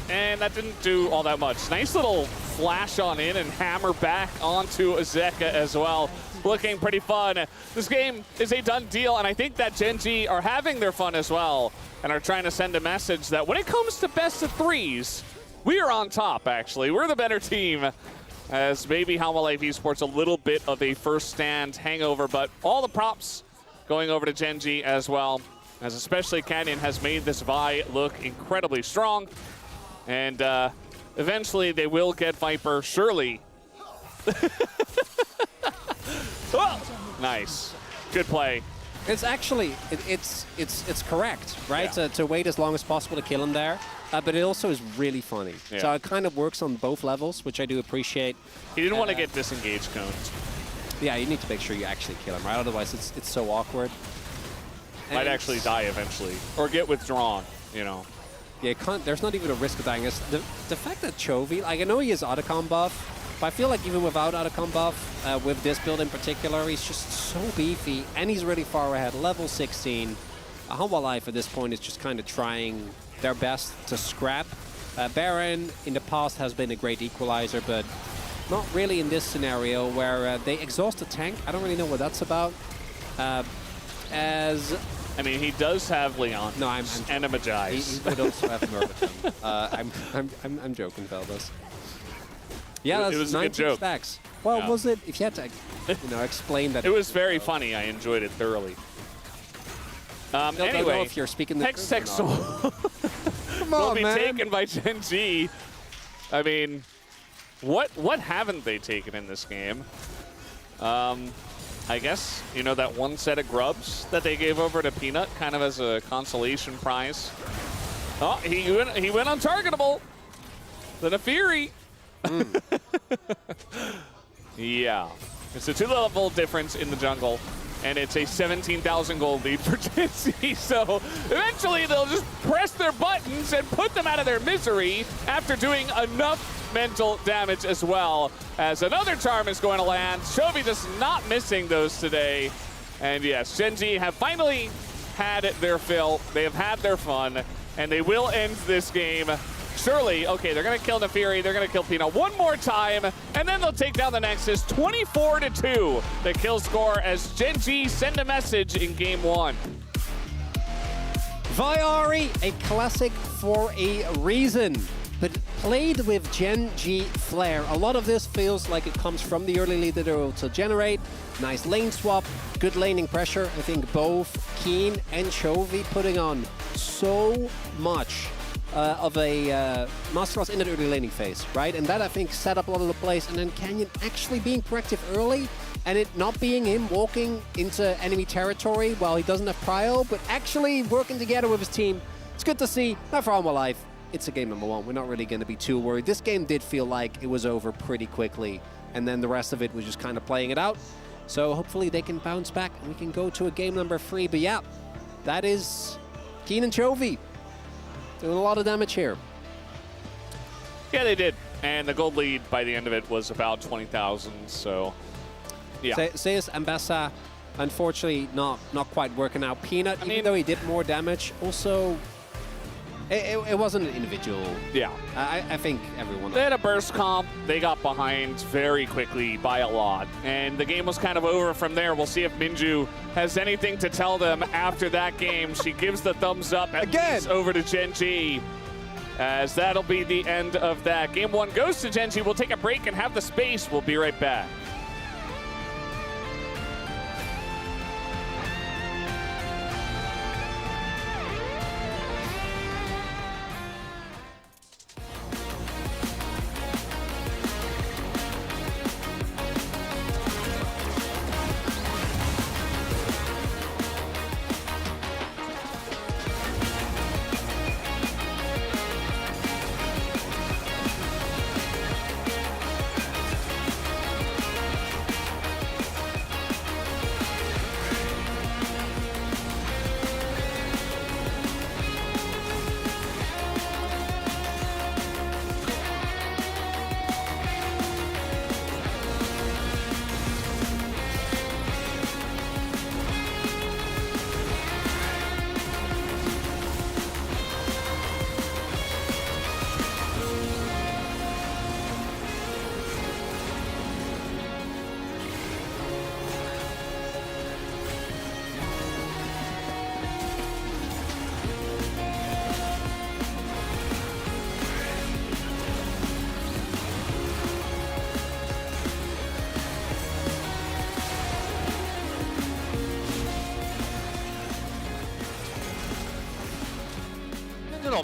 and that didn't do all that much. Nice little flash on in and hammer back onto Zeka as well. Looking pretty fun. This game is a done deal, and I think that GENG are having their fun as well and are trying to send a message that when it comes to best of 3s, we are on top, actually. We're the better team, as maybe HLE Esports a little bit of a first stand hangover, but all the props going over to GENG as well, as especially Canyon has made this Vi look incredibly strong, and eventually they will get Viper, surely. Oh, nice. Good play.
It's actually, it's correct, right?
Yeah.
To wait as long as possible to kill him there. But it also is really funny.
Yeah.
So it kind of works on both levels, which I do appreciate.
He didn't want to get disengaged coned.
Yeah, you need to make sure you actually kill him, right? Otherwise, it's so awkward.
Might actually die eventually. Or get withdrawn, you know.
Yeah, there's not even a risk of dying. It's the fact that Chovy, like, I know he has Otacon buff, but I feel like even without Otacon buff, with this build in particular, he's just so beefy, and he's really far ahead. Level 16. HLE at this point is just kind of trying their best to scrap. Baron in the past has been a great equalizer, but not really in this scenario where they exhaust the tank. I don't really know what that's about.
I mean, he does have Leon.
No, I'm
and a Magize.
He would also have Murderton. I'm joking, fellas. Yeah, that's
it was a good
19
joke.
stacks. Well,
Yeah.
was it? If you had to, explain that.
It was very funny. I enjoyed it thoroughly.
Don't know
Anyway,
if you're speaking the
Hex
truth or
Tech
not.
Soul
Come
will
on,
be
man.
taken by GENG. I mean, what haven't they taken in this game? I guess, that one set of grubs that they gave over to Peanut kind of as a consolation prize. Oh, he went untargetable. The Nefiri. Yeah. It's a 2-level difference in the jungle, and it's a 17,000 gold lead for GENG. So eventually they'll just press their buttons and put them out of their misery after doing enough mental damage as well. As another charm is going to land. Chovy just not missing those today. And yes, GENG have finally had their fill. They have had their fun, and they will end this game. Surely, okay, they're going to kill Nefiri, they're going to kill Peanut one more time, and then they'll take down the Nexus 24-2. The kill score as GENG send a message in game 1.
Viari, a classic for a reason, but played with GENG flair. A lot of this feels like it comes from the early lead that they're able to generate. Nice lane swap, good laning pressure. I think both Keen and Chovy putting on so much of a Master Class in the early laning phase, right? And that, I think, set up a lot of the plays. And then Canyon actually being proactive early, and it not being him walking into enemy territory while he doesn't have prio, but actually working together with his team. It's good to see. Not for all my life. It's a game number 1. We're not really going to be too worried. This game did feel like it was over pretty quickly, and then the rest of it was just kind of playing it out. So hopefully they can bounce back, and we can go to a game number 3. But yeah, that is Keen and Chovy doing a lot of damage here.
Yeah, they did. And the gold lead by the end of it was about 20,000, so yeah.
Says Ambassa, unfortunately not quite working out. Peanut, even though he did more damage, also it wasn't an individual.
Yeah.
I think everyone...
They had a burst comp. They got behind very quickly by a lot. And the game was kind of over from there. We'll see if Minju has anything to tell them after that game. She gives the thumbs up at least over to GENG, as that'll be the end of that. Game 1 goes to GENG. We'll take a break and have the space. We'll be right back.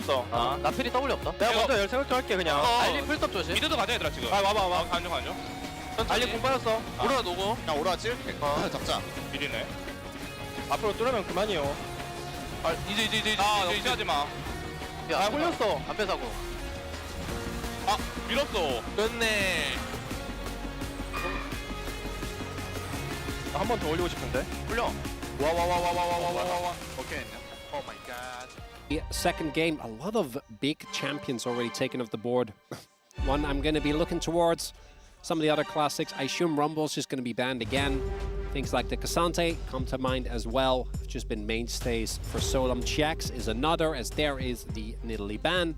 없어. 나 필이 W 없다. 내가 먼저 열 생각 좀 할게 그냥. 알리 풀톱 조심.
미드도 가자 얘들아 지금.
와봐.
간중.
알리 공 빠졌어.
오라 노고.
그냥 오라 찍을게. 잡자.
미리네.
앞으로 뚫으면 그만이요.
이제 하지 마.
야, 홀렸어. 앞에 사고.
밀었어.
끝내. 한 번 더 올리고 싶은데.
훌려. 와. 오케이. Oh my god.
The second game, a lot of big champions already taken off the board. One I'm going to be looking towards. Some of the other classics, I assume Rumble's just going to be banned again. Things like the Cassante come to mind as well. Have just been mainstays for Solom. Checks is another, as there is the Nidalee ban.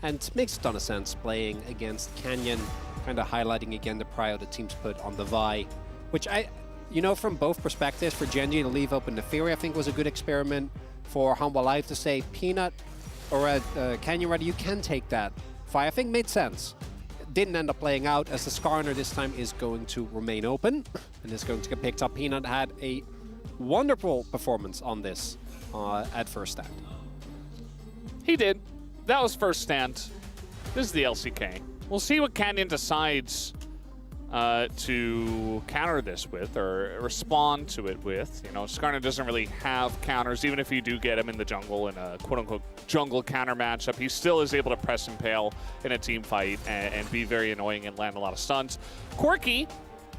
And makes a ton of sense playing against Canyon, kind of highlighting again the prio the teams put on the Vi. Which from both perspectives, for GENG to leave open Nefiri, I think was a good experiment. For Humble Life to say Peanut or Canyon Ready, you can take that. Vi, I think made sense. Didn't end up playing out, as the Skarner this time is going to remain open and is going to get picked up. Peanut had a wonderful performance on this at first stand.
He did. That was first stand. This is the LCK. We'll see what Canyon decides to counter this with or respond to it with. You know, Skarner doesn't really have counters, even if you do get him in the jungle in a quote-unquote jungle counter matchup. He still is able to press and pale in a team fight and be very annoying and land a lot of stuns. Corki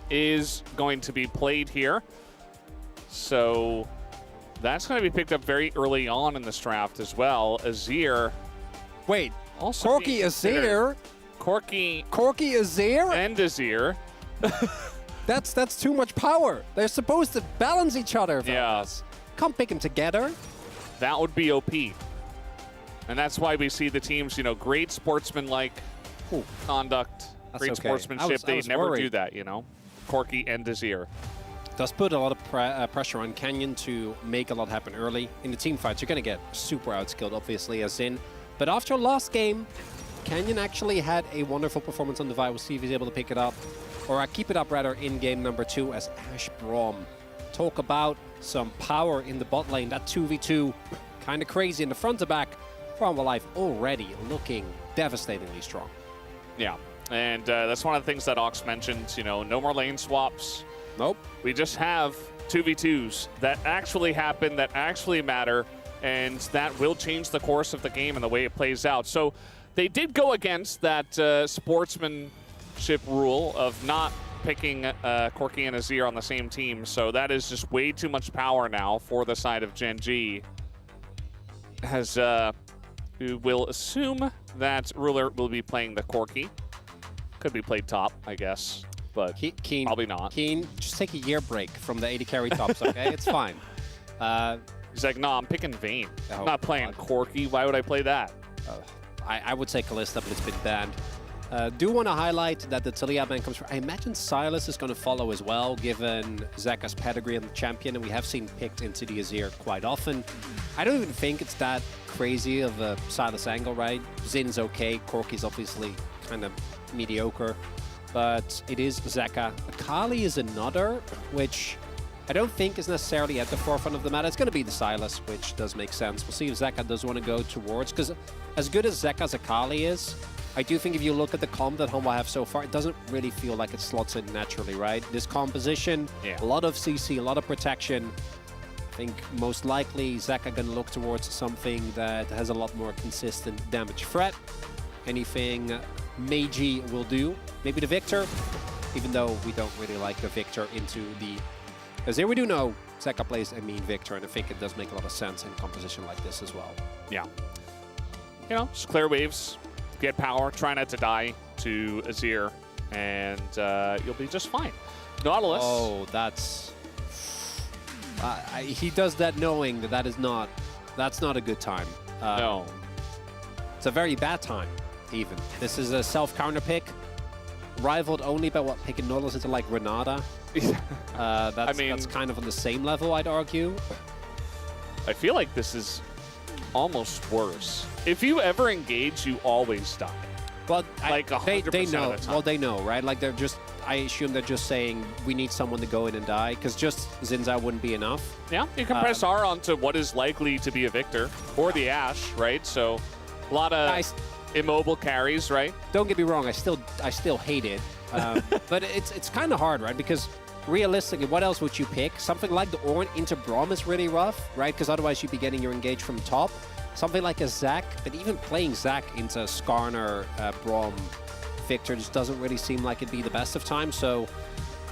is going to be played here. So that's going to be picked up very early on in this draft as well. Azir.
Wait,
Also
Corki Azir?
Corki
Azir?
and Azir.
That's too much power. They're supposed to balance each other.
Yeah.
Can't pick them together.
That would be OP. And that's why we see the teams, you know, great sportsmanlike conduct,
That's
great
okay.
sportsmanship.
I
They
was
never
worried.
do that, you know. Corki and Azir.
Does put a lot of pressure on Canyon to make a lot happen early. In the team fights, you're going to get super outskilled, obviously, as in. But after last game, Canyon actually had a wonderful performance on the Vi. We'll see if he's able to pick it up, or keep it up rather in game number 2 as Ash Braum. Talk about some power in the bot lane. That 2v2, kind of crazy in the front to back. From Life already looking devastatingly strong.
Yeah, and that's one of the things that Ox mentioned, you know, no more lane swaps.
Nope.
We just have 2v2s that actually happen, that actually matter, and that will change the course of the game and the way it plays out. So they did go against that sportsmanship rule of not picking Corki and Azir on the same team. So that is just way too much power now for the side of GENG. As we will assume that Ruler will be playing the Corki. Could be played top, I guess, but
Keen,
probably not.
Keen, just take a year break from the 80 carry tops, okay? It's fine.
He's like, no, I'm picking Vayne.
Oh,
I'm not playing
God.
Corki. Why would I play that?
I would say Kalista, but it's been banned. Do want to highlight that the Talia ban comes from... I imagine Silas is going to follow as well, given Zeka's pedigree on the champion, and we have seen picked into the Azir quite often. I don't even think it's that crazy of a Silas angle, right? Zin's okay, Corki's obviously kind of mediocre, but it is Zeka. Akali is another, which I don't think is necessarily at the forefront of the meta. It's going to be the Silas, which does make sense. We'll see if Zeka does want to go towards, because as good as Zeka's Akali is, I do think if you look at the comp that Honma have so far, it doesn't really feel like it slots in naturally, right? This composition, a lot of CC, a lot of protection. I think most likely Zeka gonna look towards something that has a lot more consistent damage threat. Anything Meiji will do. Maybe the Victor, even though we don't really like the Victor into the... As there we do know, Zeka plays a mean Victor, and I think it does make a lot of sense in a composition like this as well.
Yeah. You know, just clear waves, get power, try not to die to Azir, and you'll be just fine. Nautilus.
Oh, that's... he does that knowing that that's not a good time.
No.
It's a very bad time, even. This is a self-counter pick, rivaled only by what, picking Nautilus into like Renata. That's kind of on the same level, I'd argue.
I feel like this is almost worse. If you ever engage, you always die.
Well,
like 100%
they know.
of the time.
Well, they know, right? Like they're just. I assume they're just saying we need someone to go in and die, because just Zinza wouldn't be enough.
Yeah, you can press R onto what is likely to be a Victor or the Ashe, right? So a lot of immobile carries, right?
Don't get me wrong. I still hate it, but it's kind of hard, right? Because realistically, what else would you pick? Something like the Ornn into Braum is really rough, right? Because otherwise you'd be getting your engage from top. Something like a Zac, but even playing Zac into Skarner, Braum, Victor just doesn't really seem like it'd be the best of times. So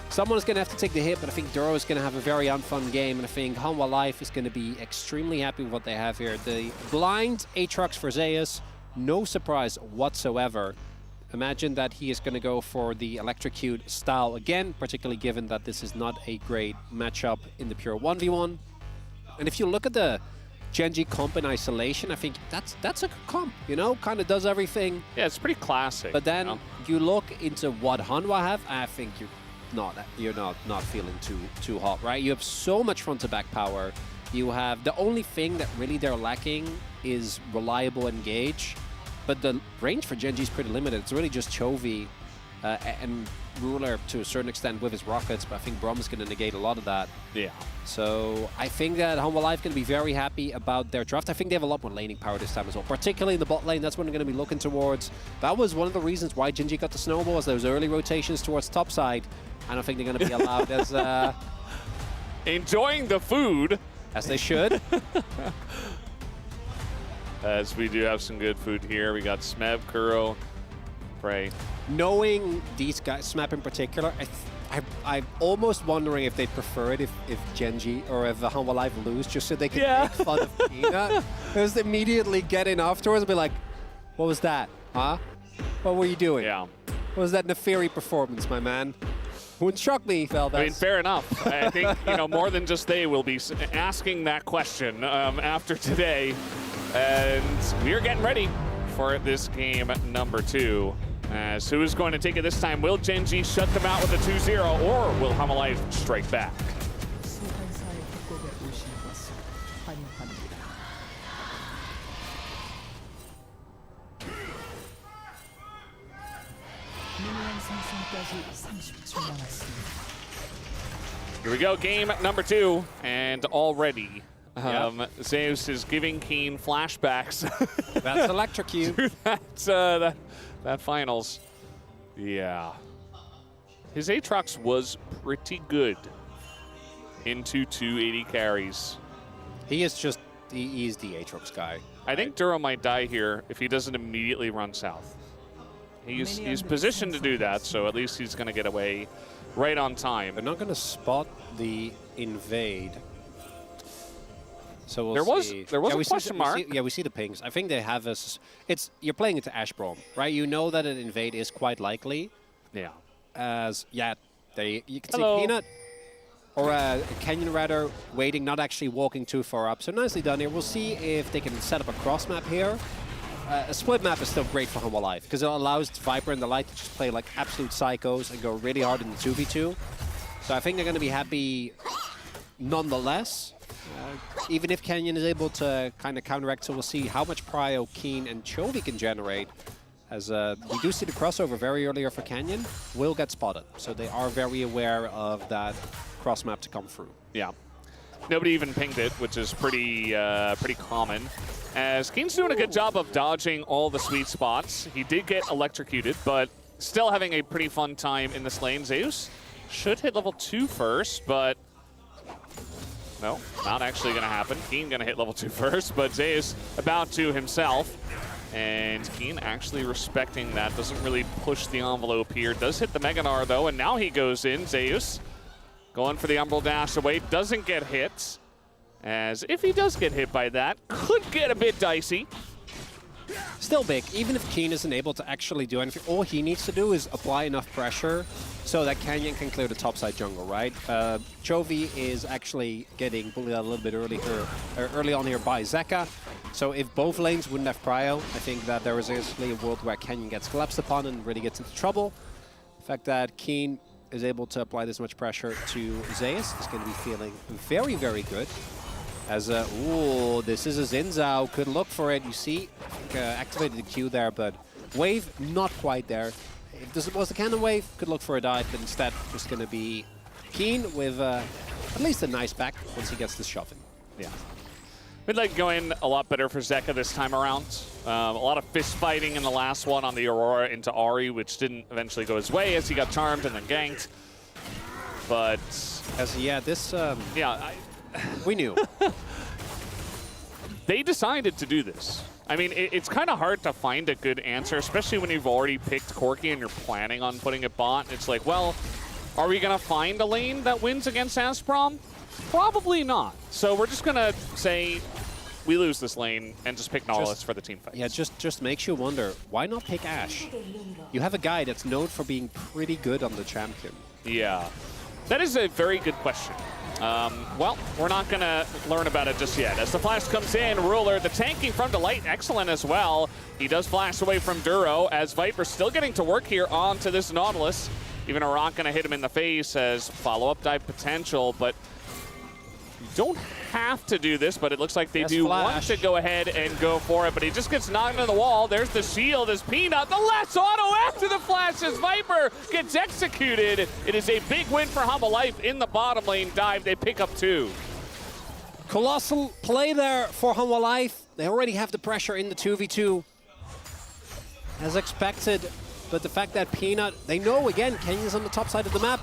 someone is going to have to take the hit, but I think Duro is going to have a very unfun game, and I think Hanwha Life is going to be extremely happy with what they have here. The blind Aatrox for Zeus, no surprise whatsoever. Imagine that he is going to go for the Electrocute style again, particularly given that this is not a great matchup in the pure 1v1. And if you look at the GENG comp in isolation, I think that's a good comp, you know, kind of does everything.
Yeah, it's pretty classic.
But then
you know?
you look into what Hanwha have, I think you're not feeling too hot, right? You have so much front to back power. You have the only thing that really they're lacking is reliable engage, but the range for GENG is pretty limited. It's really just Chovy and Ruler to a certain extent with his rockets, but I think Braum is going to negate a lot of that.
Yeah.
So I think that Humble Life going to be very happy about their draft. I think they have a lot more laning power this time as well, particularly in the bot lane. That's what they're going to be looking towards. That was one of the reasons why GENG got the snowballs, those early rotations towards top side. I don't think they're going to be allowed as...
Enjoying the food.
As they should.
As we do have some good food here. We got Smev, Kuro, Prey.
Knowing these guys, Smap in particular, I'm almost wondering if they'd prefer it if GENG or if Humble Life lose, just so they can make fun of Peanut. Just immediately get in afterwards and be like, what was that? Huh? What were you doing?
Yeah.
What was that Neferi performance, my man? Wouldn't shock me, Valdez.
I mean, fair enough. I think, you know, more than just they will be asking that question after today. And we are getting ready for this game number 2. As who is going to take it this time? Will GENG shut them out with a 2-0, or will Humble Life strike back? Here we go, game number 2, and already Zeus is giving Keen flashbacks.
That's electrocute.
That finals. Yeah. His Aatrox was pretty good into 280 carries.
He is just, he's the Aatrox guy.
I think Duro might die here if he doesn't immediately run south. He's positioned to do that, so at least he's going to get away right on time.
They're not going to spot the invade. So
there was a question mark.
We see the pings. I think they have you're playing into Ash Braum, right? You know that an invade is quite likely.
Yeah.
You can see Peanut or Canyon rather waiting, not actually walking too far up. So nicely done here. We'll see if they can set up a cross map here. A split map is still great for Humble Life because it allows Viper and the Light to just play like absolute psychos and go really hard in the 2v2. So I think they're going to be happy nonetheless. Even if Canyon is able to kind of counteract, so we'll see how much prio Keen and Chovy can generate. As we do see the crossover very earlier for Canyon, will get spotted. So they are very aware of that cross map to come through.
Yeah. Nobody even pinged it, which is pretty common. As Keen's doing a good job of dodging all the sweet spots. He did get electrocuted, but still having a pretty fun time in this lane. Zeus should hit level 2 first, but no, not actually going to happen. Keen going to hit level 2 first, but Zeus about to himself. And Keen actually respecting that. Doesn't really push the envelope here. Does hit the Meganar, though, and now he goes in. Zeus going for the Umbral Dash away. Doesn't get hit. As if he does get hit by that, could get a bit dicey.
Still big. Even if Keen isn't able to actually do anything, all he needs to do is apply enough pressure so that Canyon can clear the topside jungle, right? Chovy is actually getting bullied a little bit early on here by Zeka. So if both lanes wouldn't have prio, I think that there is actually a world where Canyon gets collapsed upon and really gets into trouble. The fact that Keen is able to apply this much pressure to Zeus is going to be feeling very, very good. As this is a Xin Zhao, could look for it. You see, activated the Q there, but wave not quite there. If this was the cannon wave, could look for a dive, but instead just going to be Keen with at least a nice back once he gets this shove in.
Yeah. Mid lane going a lot better for Zeka this time around. A lot of fist fighting in the last one on the Aurora into Ahri, which didn't eventually go his way as he got charmed and then ganked. But
we knew.
They decided to do this. I mean, it's kind of hard to find a good answer, especially when you've already picked Corki and you're planning on putting it bot. It's like, well, are we going to find a lane that wins against Asprom? Probably not. So we're just going to say we lose this lane and just pick Nautilus for the team fight.
Yeah, just makes you wonder, why not pick Ashe? You have a guy that's known for being pretty good on the champion.
Yeah, that is a very good question. Well, we're not going to learn about it just yet. As the flash comes in, Ruler, the tanking from Delight, excellent as well. He does flash away from Duro as Viper still getting to work here onto this Nautilus. Even a rock going to hit him in the face as follow-up dive potential, but You don't have to do this, but it looks like they do want to go ahead and go for it, but he just gets knocked into the wall. There's the shield as Peanut. The last auto after the flash as Viper gets executed. It is a big win for Humble Life in the bottom lane dive. They pick up 2.
Colossal play there for Humble Life. They already have the pressure in the 2v2. As expected, but the fact that Peanut, they know again, Kenya's on the top side of the map.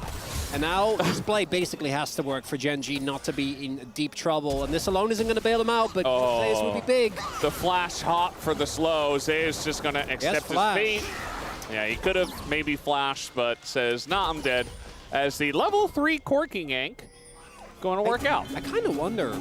And now his play basically has to work for GENG not to be in deep trouble. And this alone isn't going to bail him out, but Zeus will be big.
The flash hop for the slow. Zeus just going to accept his fate. Yeah, he could have maybe flashed, but says, nah, I'm dead. As the level 3 Corking Yank going to work out.
I kind of wonder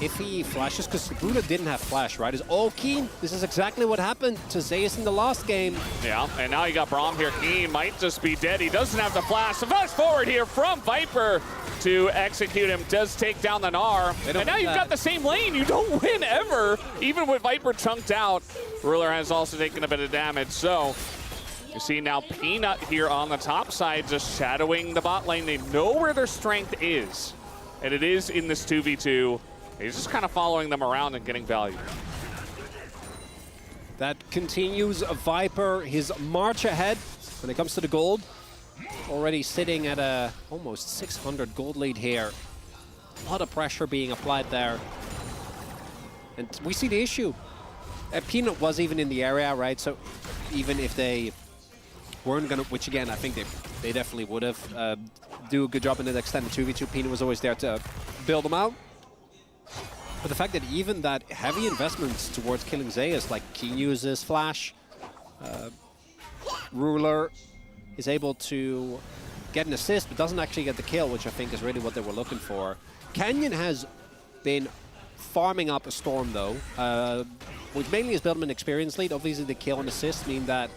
if he flashes, because Buddha didn't have flash, right? Is all Keen. This is exactly what happened to Zeus in the last game.
Yeah, and now you got Braum here. Keen might just be dead. He doesn't have the flash. So fast forward here from Viper to execute him. Does take down the Gnar. And now you've got the same lane. You don't win ever, even with Viper chunked out. Ruler has also taken a bit of damage. So you see now Peanut here on the top side just shadowing the bot lane. They know where their strength is, and it is in this 2v2. He's just kind of following them around and getting value.
That continues Viper, his march ahead when it comes to the gold. Already sitting at a almost 600 gold lead here. A lot of pressure being applied there. And we see the issue. Peanut was even in the area, right? So even if they weren't going to, which again, I think they definitely would have, do a good job in the extended 2v2. Peanut was always there to build them out. But the fact that even that heavy investments towards killing Zeus, like Keen uses flash, Ruler is able to get an assist, but doesn't actually get the kill, which I think is really what they were looking for. Canyon has been farming up a Storm, though, which mainly is built an experience lead. Obviously, the kill and assist mean that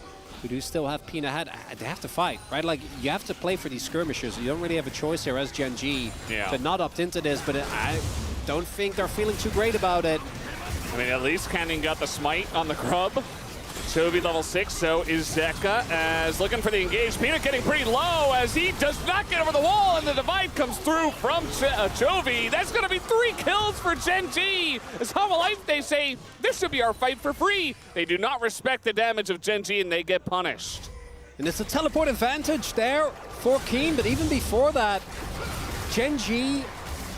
we do still have Peanut ahead. They have to fight, right? Like, you have to play for these skirmishers. You don't really have a choice here as GENG to not opt into this, but I don't think they're feeling too great about it.
I mean, at least Canyon got the smite on the Grub. Chovy level 6, so is Zeka, as looking for the engage. Peanut getting pretty low as he does not get over the wall, and the divide comes through from Chovy. That's going to be 3 kills for GENG. As Humble Life, they say, this should be our fight for free. They do not respect the damage of GENG, and they get punished.
And it's a teleport advantage there for Keen, but even before that, GENG,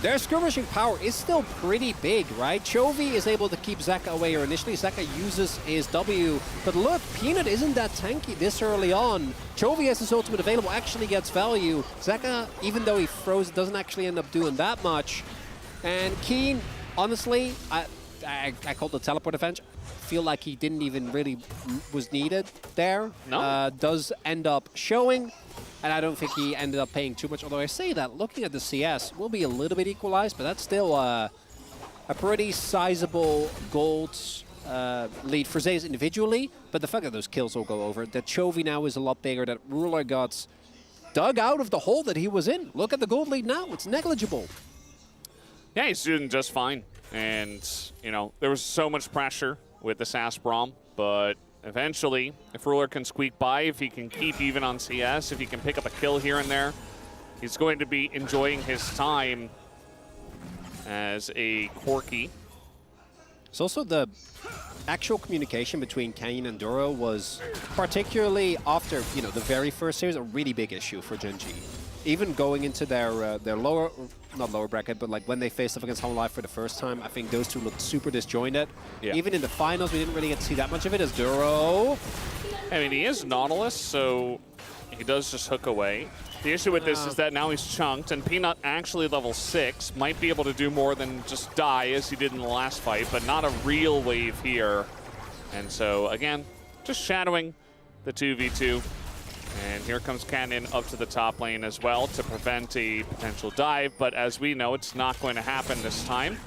their skirmishing power is still pretty big, right? Chovy is able to keep Zeka away, or initially Zeka uses his W. But look, Peanut isn't that tanky this early on. Chovy has his ultimate available, actually gets value. Zeka, even though he froze, doesn't actually end up doing that much. And Keen, honestly, I called the teleport advantage. Feel like he didn't even really was needed there.
No.
Does end up showing. And I don't think he ended up paying too much. Although I say that, looking at the CS, will be a little bit equalized, but that's still a pretty sizable gold lead for Zeus individually. But the fact that those kills will go over, that Chovy now is a lot bigger, that Ruler got dug out of the hole that he was in. Look at the gold lead now, it's negligible.
Yeah, he's doing just fine. And, you know, there was so much pressure with the SAS Braum, but eventually, if Ruler can squeak by, if he can keep even on CS, if he can pick up a kill here and there, he's going to be enjoying his time as a Corki.
It's also the actual communication between Canyon and Duro was, particularly after, you know, the very first series, a really big issue for GENG. Even going into their lower, not lower bracket, but like when they faced up against Humble Life for the first time, I think those two looked super disjointed. Yeah. Even in the finals, we didn't really get to see that much of it as Duro.
I mean, he is Nautilus, so he does just hook away. The issue with this is that now he's chunked, and Peanut actually level 6, might be able to do more than just die as he did in the last fight, but not a real wave here. And so, again, just shadowing the 2v2. And here comes Canyon up to the top lane as well to prevent a potential dive, but as we know, it's not going to happen this time.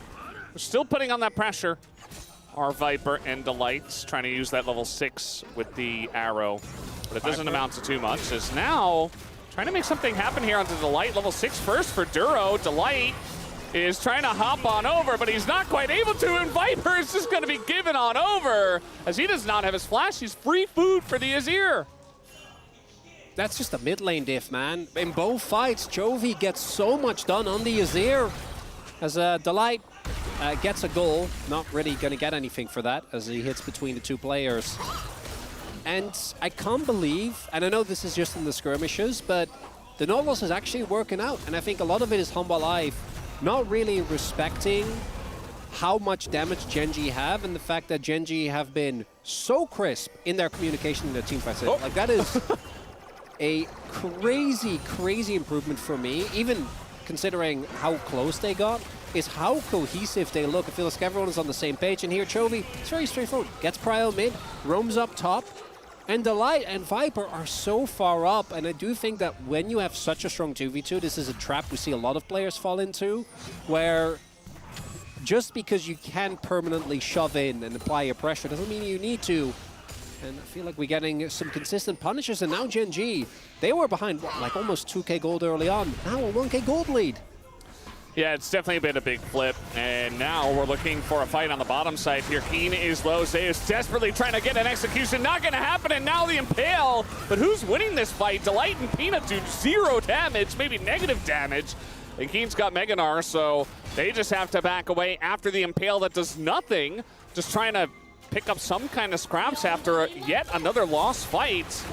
We're still putting on that pressure. Our Viper and Delight trying to use that level 6 with the arrow, but it doesn't amount to too much. As now, trying to make something happen here onto Delight. Level 6 first for Duro. Delight is trying to hop on over, but he's not quite able to, and Viper is just going to be given on over. As he does not have his flash, he's free food for the Azir.
That's just a mid lane diff, man. In both fights, Chovy gets so much done on the Azir. As Delight gets a goal, not really going to get anything for that as he hits between the two players. And I can't believe, and I know this is just in the skirmishes, but the Nautilus is actually working out. And I think a lot of it is Humble Life not really respecting how much damage GENG have and the fact that GENG have been so crisp in their communication in their team fights.
Oh.
Like, that is a crazy, crazy improvement for me, even considering how close they got, is how cohesive they look. I feel like everyone is on the same page. And here, Chovy, it's very straightforward. Gets Prio mid, roams up top, and Delight and Viper are so far up. And I do think that when you have such a strong 2v2, this is a trap we see a lot of players fall into, where just because you can permanently shove in and apply your pressure doesn't mean you need to. And I feel like we're getting some consistent punishes. And now GENG, they were behind, what, like almost 2k gold early on. Now a 1k gold lead.
Yeah, it's definitely been a big flip, and now we're looking for a fight on the bottom side here. Keen is low. Zeus desperately trying to get an execution. Not going to happen, and now the Impale. But who's winning this fight? Delight and Peanut do 0 damage, maybe negative damage. And Keen's got Meganar, so they just have to back away after the Impale that does nothing. Just trying to pick up some kind of scraps after yet another lost fight.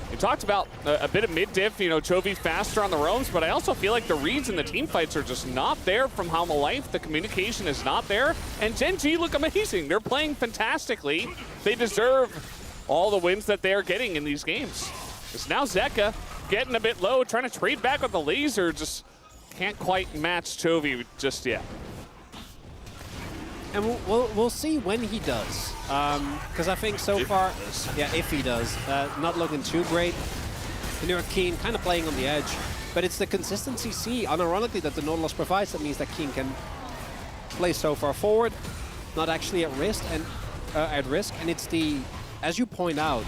We talked about a bit of mid-diff, you know, Chovy faster on the roams, but I also feel like the reads in the team fights are just not there from Humble Life. The communication is not there, and GENG look amazing. They're playing fantastically. They deserve all the wins that they're getting in these games. It's now Zeka getting a bit low, trying to trade back with the laser, just can't quite match Chovy just yet.
And we'll see when he does. Because I think so far, yeah, if he does, not looking too great. And you're Keen kind of playing on the edge. But it's the consistency C, unironically, that the Nautilus provides that means that Keen can play so far forward, not actually at risk. And it's the, as you point out,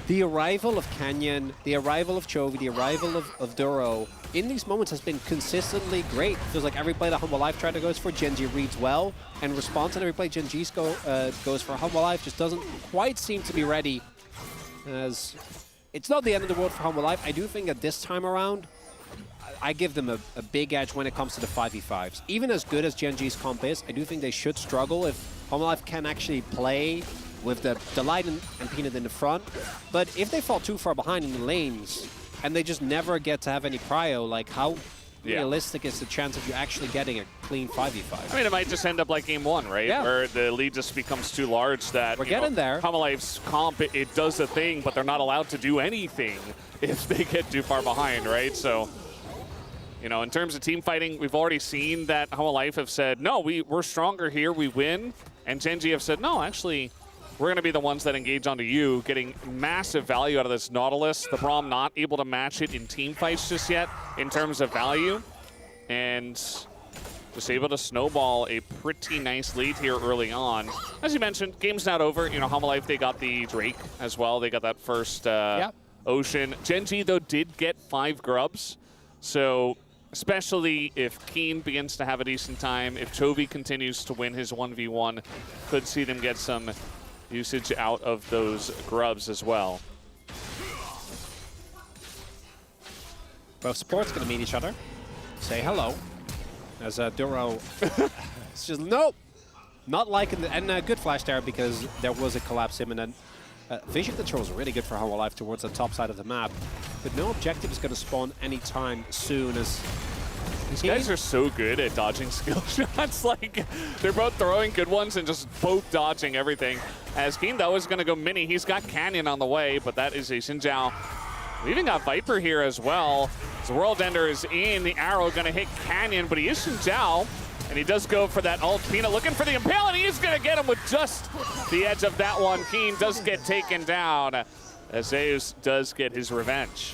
the arrival of Canyon, the arrival of Chovy, the arrival of Duro in these moments has been consistently great. Feels like every play that Humble Life tried to goes for, GENG reads well and responds, and every play GENG goes for Humble Life just doesn't quite seem to be ready. As it's not the end of the world for Humble Life. I do think that this time around, I give them a big edge when it comes to the 5v5s. Even as good as GENG's comp is, I do think they should struggle if Humble Life can actually play with the Delight and Peanut in the front. But if they fall too far behind in the lanes, and they just never get to have any prio, like how realistic is the chance of you actually getting a clean 5v5?
I mean, it might just end up like game 1, right?
Yeah.
Where the lead just becomes too large that
we're getting there.
Humble Life's comp, it does a thing, but they're not allowed to do anything if they get too far behind, right? So, you know, in terms of team fighting, we've already seen that Humble Life have said, no, we're stronger here, we win. And GENG have said, no, actually, we're going to be the ones that engage onto you, getting massive value out of this Nautilus. The Braum not able to match it in team fights just yet in terms of value. And just able to snowball a pretty nice lead here early on. As you mentioned, game's not over. You know, Humble Life, they got the Drake as well. They got that first Ocean. GENG, though, did get 5 grubs. So especially if Keen begins to have a decent time, if Chovy continues to win his 1v1, could see them get some usage out of those grubs as well.
Both supports going to meet each other, say hello. As Duro, it's just, nope, not liking the, and good flash there because there was a collapse imminent. Vision control is really good for Humble Life towards the top side of the map, but no objective is going to spawn anytime soon. As
these guys are so good at dodging skill shots. Like, they're both throwing good ones and just both dodging everything. As Keen, though, is going to go mini. He's got Canyon on the way, but that is a Xinjiao. We even got Viper here as well. The World Ender is in. The arrow going to hit Canyon, but he is Xinjiao. And he does go for that ult. Peanut looking for the Impale, and he is going to get him with just the edge of that one. Keen does get taken down as Zeus does get his revenge.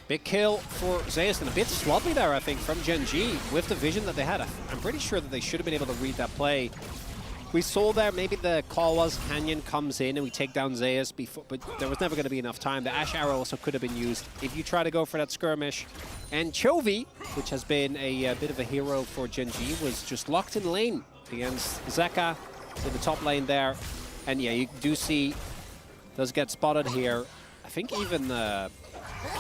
Big kill for Zeus, and a bit sloppy there, I think, from GENG with the vision that they had. I'm pretty sure that they should have been able to read that play. We saw there, maybe the call was Canyon comes in and we take down Zeus before, but there was never going to be enough time. The Ash Arrow also could have been used if you try to go for that skirmish. And Chovy, which has been a bit of a hero for GENG, was just locked in lane against Zeka in the top lane there. And yeah, you do see, does get spotted here. I think even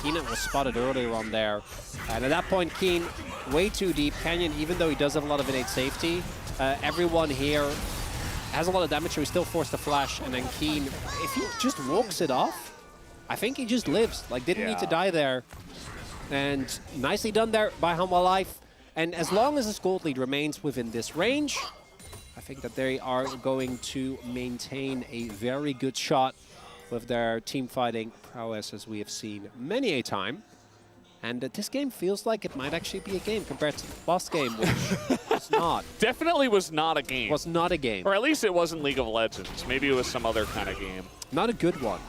Peanut was spotted earlier on there. And at that point, Keen way too deep. Canyon, even though he does have a lot of innate safety, everyone here has a lot of damage, so he's still forced to flash. And then Keen, if he just walks it off, I think he just lives. Like, didn't need to die there. And nicely done there by Hanwha Life. And as long as this gold lead remains within this range, I think that they are going to maintain a very good shot with their team fighting prowess, as we have seen many a time. And this game feels like it might actually be a game compared to the last game, which was not.
Definitely was not a game.
Was not a game.
Or at least it wasn't League of Legends. Maybe it was some other kind of game.
Not a good one.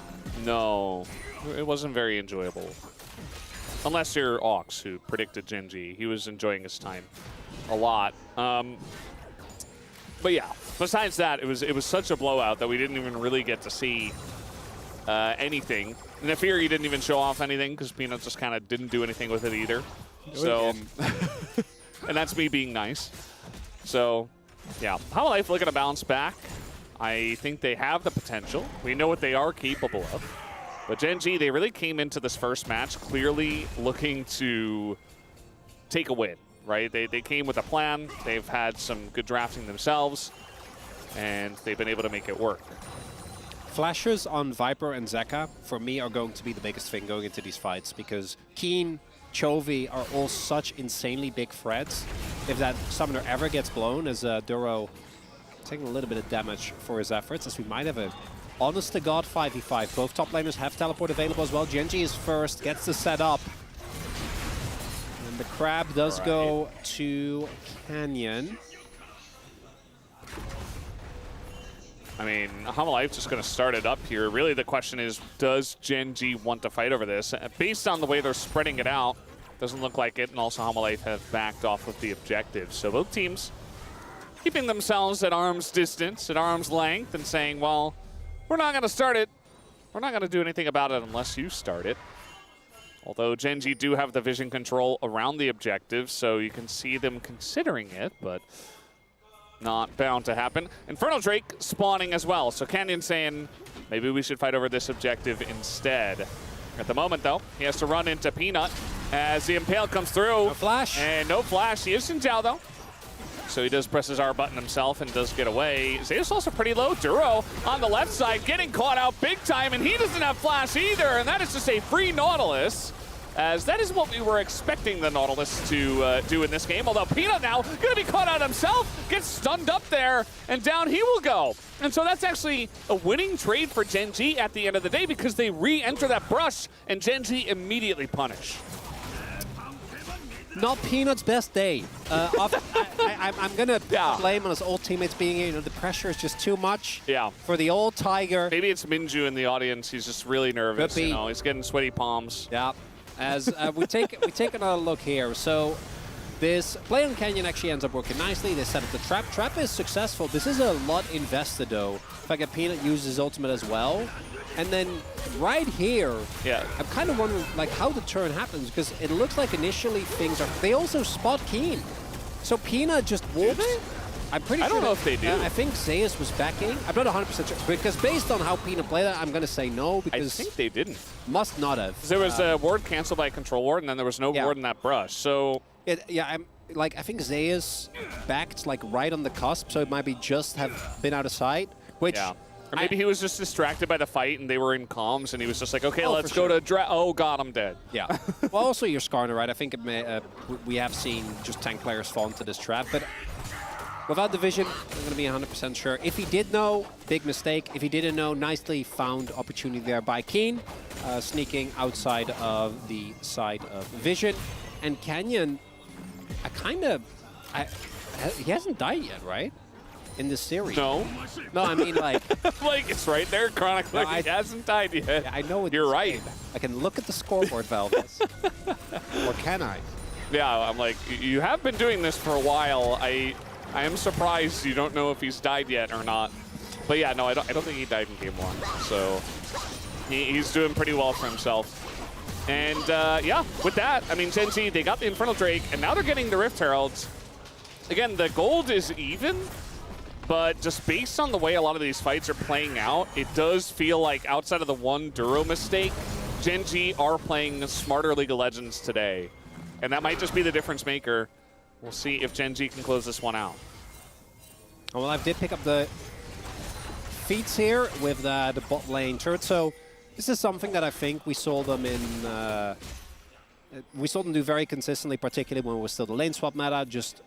No, it wasn't very enjoyable. Unless you're Ox, who predicted GENG. He was enjoying his time a lot. But yeah, besides that, it was such a blowout that we didn't even really get to see anything. Nafiri didn't even show off anything because Peanut just kind of didn't do anything with it either. So, and that's me being nice. So, yeah, Hanwha Life looking to bounce back. I think they have the potential. We know what they are capable of. But GENG, they really came into this first match clearly looking to take a win, right? They came with a plan. They've had some good drafting themselves, and they've been able to make it work.
Flashes on Viper and Zeka, for me, are going to be the biggest thing going into these fights, because Keen, Chovy are all such insanely big threats. If that summoner ever gets blown, as Duro taking a little bit of damage for his efforts, as we might have a honest-to-God 5v5. Both top laners have teleport available as well. GENG is first, gets the set up. And the crab does go to Canyon.
I mean, Hanwha Life just going to start it up here. Really, the question is, does GENG want to fight over this? Based on the way they're spreading it out, doesn't look like it. And also, Hanwha Life have backed off of the objective. So both teams keeping themselves at arm's distance, at arm's length, and saying, well, we're not going to start it. We're not going to do anything about it unless you start it. Although GENG do have the vision control around the objective, so you can see them considering it, but not bound to happen. Infernal Drake spawning as well, so Canyon saying maybe we should fight over this objective instead. At the moment, though, he has to run into Peanut as the Impale comes through.
No flash.
And no flash. He is Xin Zhao, though. So he does press his R button himself and does get away. Zeus also pretty low. Duro on the left side getting caught out big time, and he doesn't have flash either, and that is just a free Nautilus, as that is what we were expecting the Nautilus to do in this game. Although Peanut now going to be caught out himself, gets stunned up there, and down he will go. And so that's actually a winning trade for GENG at the end of the day, because they re-enter that brush, and GENG immediately punish.
Not Peanut's best day. I'm going to blame on his old teammates being here. You know, the pressure is just too much for the old Tiger.
Maybe it's Minju in the audience. He's just really nervous. You know, he's getting sweaty palms.
Yeah. As we take another look here. So this play on Canyon actually ends up working nicely. They set up the trap. Trap is successful. This is a lot invested, though. If I get Peanut uses his ultimate as well. And then right here, I'm kind of wondering like how the turn happens, because it looks like initially things are... They also spot Keen. So Peanut just walks... I'm pretty sure...
I don't know if they do.
I think Zeus was backing. I'm not 100% sure. Because based on how Peanut played that, I'm going to say no, because...
I think they didn't.
Must not have.
There was a ward canceled by a control ward, and then there was no ward in that brush, so...
I think Zeus backed like right on the cusp, so it might be just have been out of sight, which...
Or maybe he was just distracted by the fight and they were in comms and he was just like, okay, let's go to oh god, I'm dead.
Yeah. Well, also you're Skarner, right? I think it may, we have seen just tank players fall into this trap, but without the vision, I'm going to be 100% sure. If he did know, big mistake. If he didn't know, nicely found opportunity there by Keen, sneaking outside of the side of vision. And Canyon, he hasn't died yet, right? In this series.
No.
No, I mean like...
like, it's right there chronically. He hasn't died yet.
Yeah, I know
You're right.
Game. I can look at the scoreboard, Valvis. Or can I?
Yeah, I'm like, you have been doing this for a while. I am surprised you don't know if he's died yet or not. But yeah, no, I don't think he died in game one. So he's doing pretty well for himself. And yeah, with that, I mean, GENG, they got the Infernal Drake, and now they're getting the Rift Heralds. Again, the gold is even. But just based on the way a lot of these fights are playing out, it does feel like outside of the one Duro mistake, GENG are playing smarter League of Legends today, and that might just be the difference maker. We'll see if GENG can close this one out.
Well, I did pick up the feats here with the bot lane turret, so this is something that I think we saw them in. We saw them do very consistently, particularly when it was still the lane swap meta. Just,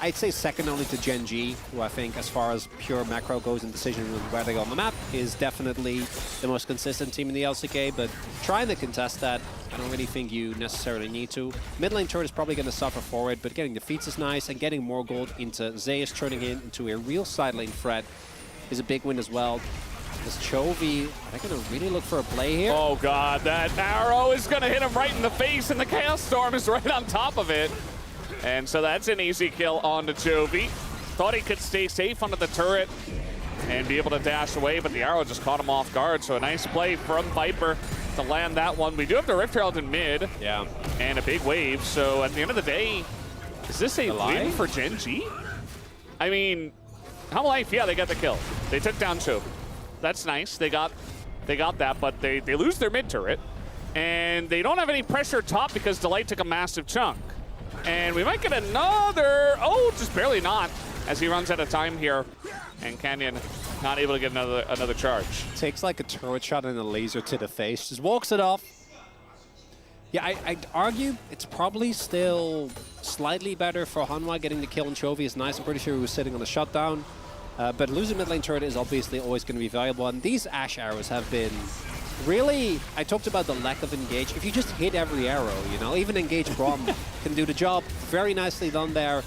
I'd say second only to GENG, who I think, as far as pure macro goes and decision where they go on the map, is definitely the most consistent team in the LCK. But trying to contest that, I don't really think you necessarily need to. Mid lane turret is probably going to suffer for it, but getting the feats is nice, and getting more gold into Zeus, turning it into a real side lane threat, is a big win as well. This Chovy, are they going to really look for a play here?
Oh god, that arrow is going to hit him right in the face, and the Chaos Storm is right on top of it. And so that's an easy kill on the Chovy. Thought he could stay safe under the turret and be able to dash away, but the arrow just caught him off guard. So a nice play from Viper to land that one. We do have the Rift Herald in mid.
Yeah.
And a big wave. So at the end of the day, is this a win for GENG? I mean, Home Life, yeah, they got the kill. They took down Chovy. That's nice. They got that, but they lose their mid turret. And they don't have any pressure top because Delight took a massive chunk. And we might get another, oh, just barely not, as he runs out of time here. And Canyon not able to get another charge.
Takes like a turret shot and a laser to the face, just walks it off. Yeah, I'd argue it's probably still slightly better for Hanwha. Getting the kill on Chovy is nice. I'm pretty sure he was sitting on the shutdown. But losing mid lane turret is obviously always going to be valuable. And these Ashe arrows have been really, I talked about the lack of engage. If you just hit every arrow, you know, even engage Braum can do the job. Very nicely done there.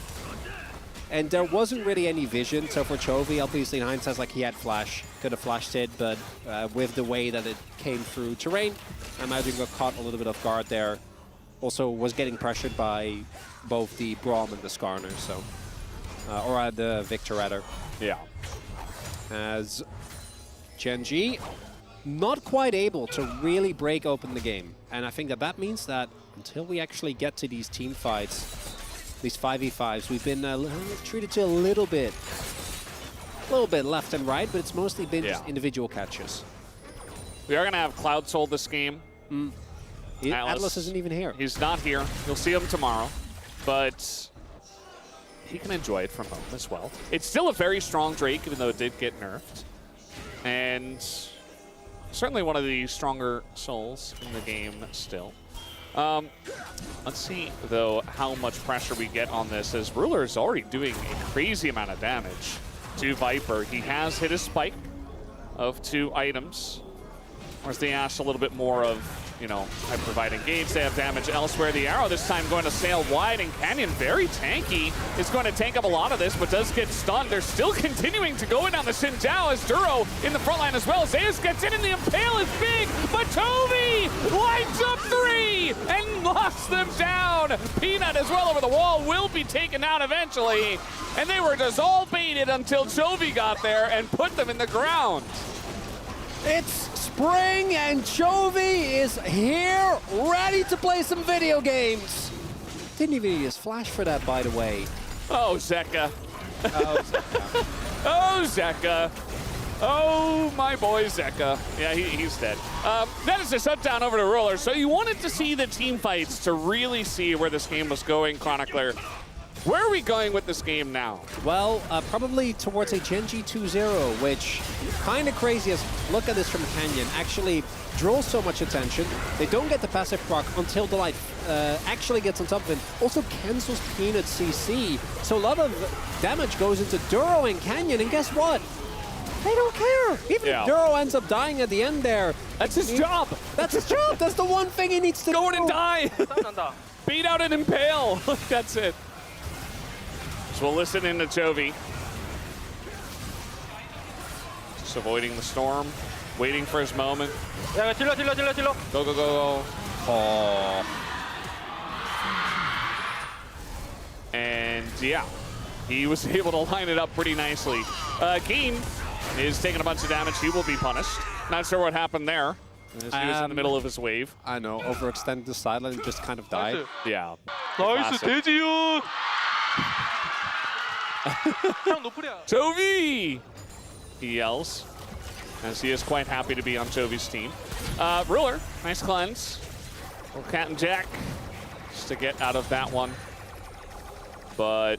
And there wasn't really any vision. So for Chovy, obviously in hindsight, like he had flash, could have flashed it, but with the way that it came through terrain, I imagine got caught a little bit off guard there. Also was getting pressured by both the Braum and the Skarner, so, or the Victor rather.
Yeah.
As GENG not quite able to really break open the game. And I think that means that until we actually get to these team fights, these 5v5s, we've been treated to a little bit left and right, but it's mostly been just individual catches.
We are going to have Cloud Soul this game.
Atlas isn't even here.
He's not here. You'll see him tomorrow, but he can enjoy it from home as well. It's still a very strong Drake, even though it did get nerfed. And certainly one of the stronger souls in the game still. Let's see, though, how much pressure we get on this, as Ruler is already doing a crazy amount of damage to Viper. He has hit his spike of 2 items. Whereas the Ashe a little bit more of, you know, I provide engage, they have damage elsewhere. The arrow this time going to sail wide, and Canyon, very tanky, is going to tank up a lot of this, but does get stunned. They're still continuing to go in on the Xin Zhao as Duro in the front line as well. Zeus gets in, and the Impale is big, but Chovy lights up 3 and locks them down. Peanut as well over the wall will be taken out eventually, and they were just all baited until Chovy got there and put them in the ground.
It's spring and Chovy is here, ready to play some video games. Didn't even need his flash for that, by the way.
Oh, Zeka.
Oh, Zeka.
Oh, Zeka. Oh, my boy Zeka. Yeah, he's dead. That is a shutdown over to Ruler. So you wanted to see the team fights to really see where this game was going, Chronicler. Where are we going with this game now?
Well, probably towards a GENG 2-0, which kind of crazy as, look at this from Canyon, actually draws so much attention. They don't get the passive proc until Delight actually gets on top of it. Also cancels Peanut CC, so a lot of damage goes into Duro and Canyon, and guess what? They don't care. Even if Duro ends up dying at the end there.
That's his job.
That's his job. That's the one thing he needs to
go in
do.
And die. Beat out an Impale. That's it. So we'll listen in to Chovy. Just avoiding the storm, waiting for his moment.
야, 딜러.
Go, go, go, go. Oh. And yeah, he was able to line it up pretty nicely. Keen is taking a bunch of damage. He will be punished. Not sure what happened there. He was in the middle of his wave.
I know, overextended the sideline and just kind of died.
Yeah.
나이스 대지윤.
Chovy! He yells. as he is quite happy to be on Jovi's team. Ruler, nice cleanse. Little cat and jack just to get out of that one. But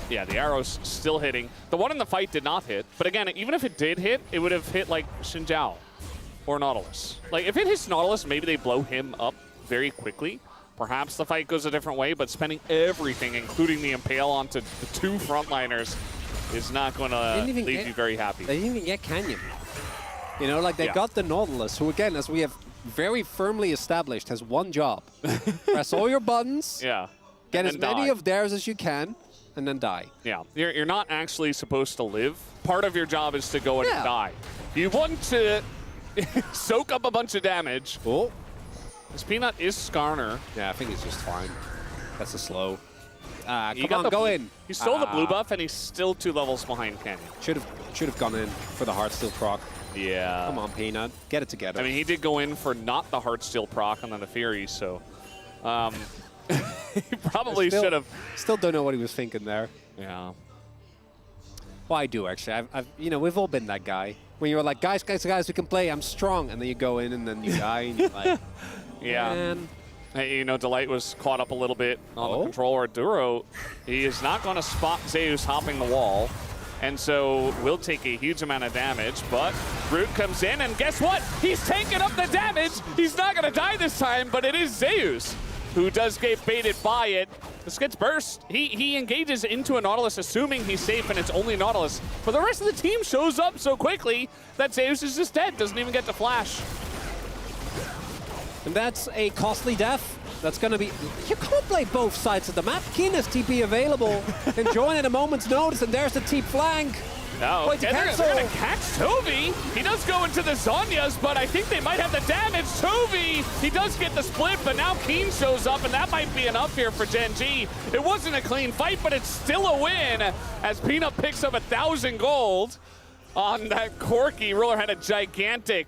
yeah, the arrow's still hitting. The one in the fight did not hit. But again, even if it did hit, it would have hit like Xinjiao or Nautilus. Like if it hits Nautilus, maybe they blow him up very quickly. Perhaps the fight goes a different way, but spending everything, including the Impale, onto the 2 frontliners is not going to leave you very happy.
They didn't even get Canyon. You know, like they got the Nautilus, who again, as we have very firmly established, has one job. Press all your buttons, get as many of theirs as you can, and then die.
Yeah, you're not actually supposed to live. Part of your job is to go in and die. You want to soak up a bunch of damage.
Oh.
This Peanut is Skarner.
Yeah, I think he's just fine. That's a slow. Come on, go in.
He stole the blue buff, and he's still 2 levels behind Canyon.
Should have gone in for the Heartsteel proc.
Yeah.
Come on, Peanut. Get it together.
I mean, he did go in for not the Heartsteel proc and then the Fury, so he probably should have.
Still don't know what he was thinking there.
Yeah.
Well, I do actually. You know, we've all been that guy. When you're like, guys, we can play. I'm strong, and then you go in and then you die, and you're like,
yeah.
Man.
Hey, you know, Delight was caught up a little bit on the controller. Duro, he is not going to spot Zeus hopping the wall, and so will take a huge amount of damage, but Root comes in, and guess what? He's taking up the damage! He's not going to die this time, but it is Zeus who does get baited by it. This gets burst. He engages into a Nautilus, assuming he's safe, and it's only Nautilus. But the rest of the team shows up so quickly that Zeus is just dead, doesn't even get to flash.
And that's a costly death. That's going to be... You can't play both sides of the map. Keen has TP available. Can join at a moment's notice, and there's the T flank.
No, they're going to catch Tovi. He does go into the Zhonya's, but I think they might have the damage. Tovi, he does get the split, but now Keen shows up, and that might be enough here for GENG. It wasn't a clean fight, but it's still a win as Peanut picks up 1,000 gold on that Corki. Ruler had a gigantic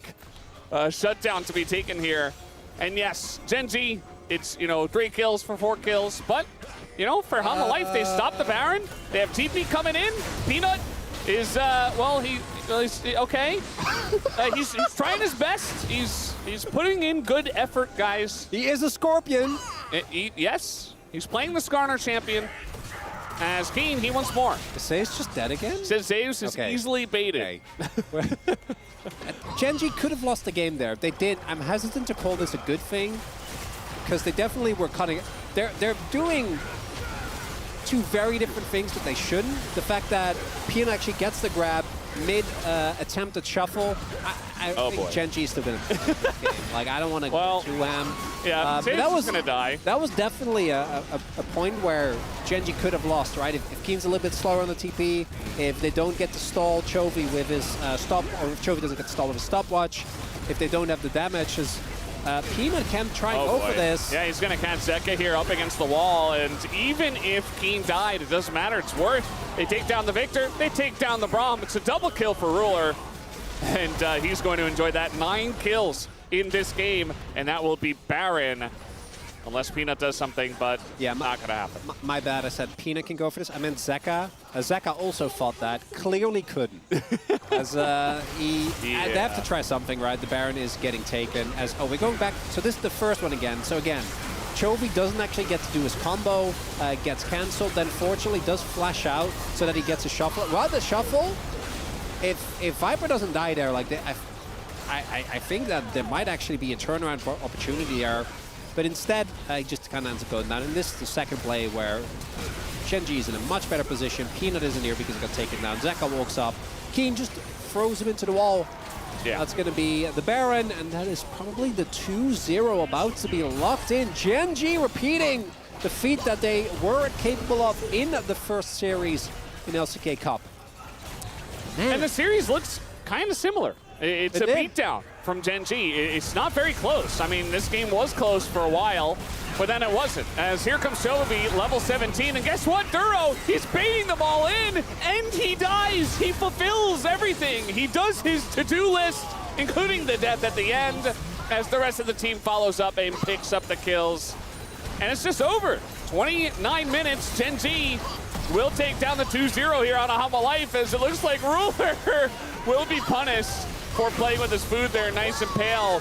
shutdown to be taken here. And yes, GENG, it's, you know, 3 kills for 4 kills, but, you know, for Hama Life, they stop the Baron. They have TP coming in. Peanut is, well, he's okay. He's trying his best. He's putting in good effort, guys.
He is a Scorpion.
Yes, he's playing the Skarner champion. As Keen, he wants more.
Is Zeus just dead again?
Says Zeus is easily baited.
Okay. GENG could have lost the game there. If they did, I'm hesitant to call this a good thing, because they definitely were cutting. They're doing 2 very different things that they shouldn't. The fact that Peanut actually gets the grab mid-attempt at shuffle, I think GENG is still going to win this game. Like, I don't want to go too
yeah,
that was
going to die.
That was definitely a point where GENG could have lost, right? If Keen's a little bit slower on the TP, if they don't get to stall Chovy with his stop, or if Chovy doesn't get to stall with his stopwatch, if they don't have the damage, Peanut can try and go for this.
Yeah, he's going to catch Zeka here up against the wall, and even if Keen died, it doesn't matter. It's worth. They take down the Victor, they take down the Braum. It's a double kill for Ruler, and he's going to enjoy that. 9 kills in this game, and that will be Baron, unless Peanut does something, but not going to happen.
My bad, I said Peanut can go for this. I meant Zeka. Zeka also thought that, clearly couldn't. As they have to try something, right? The Baron is getting taken. As we're going back. So this is the first one again. So again, Chovy doesn't actually get to do his combo, gets cancelled, then fortunately does flash out so that he gets a shuffle. While the shuffle, if Viper doesn't die there, like I think that there might actually be a turnaround for opportunity there. But instead, he just kind of ends up going down. And this is the second play where GENG is in a much better position. Peanut isn't here because he got taken down. Zeka walks up. Keen just throws him into the wall. Yeah. That's going to be the Baron, and that is probably the 2-0 about to be locked in. GENG repeating the feat that they were capable of in the first series in LCK Cup. Man.
And the series looks kind of similar. It's a beatdown from GENG. It's not very close. I mean, this game was close for a while, but then it wasn't. As here comes Chovy, level 17, and guess what? Duro, he's baiting them all in, and he dies. He fulfills everything. He does his to-do list, including the death at the end, as the rest of the team follows up and picks up the kills. And it's just over. 29 minutes, GENG will take down the 2-0 here on a Hama Life, as it looks like Ruler will be punished for playing with his food there, nice and pale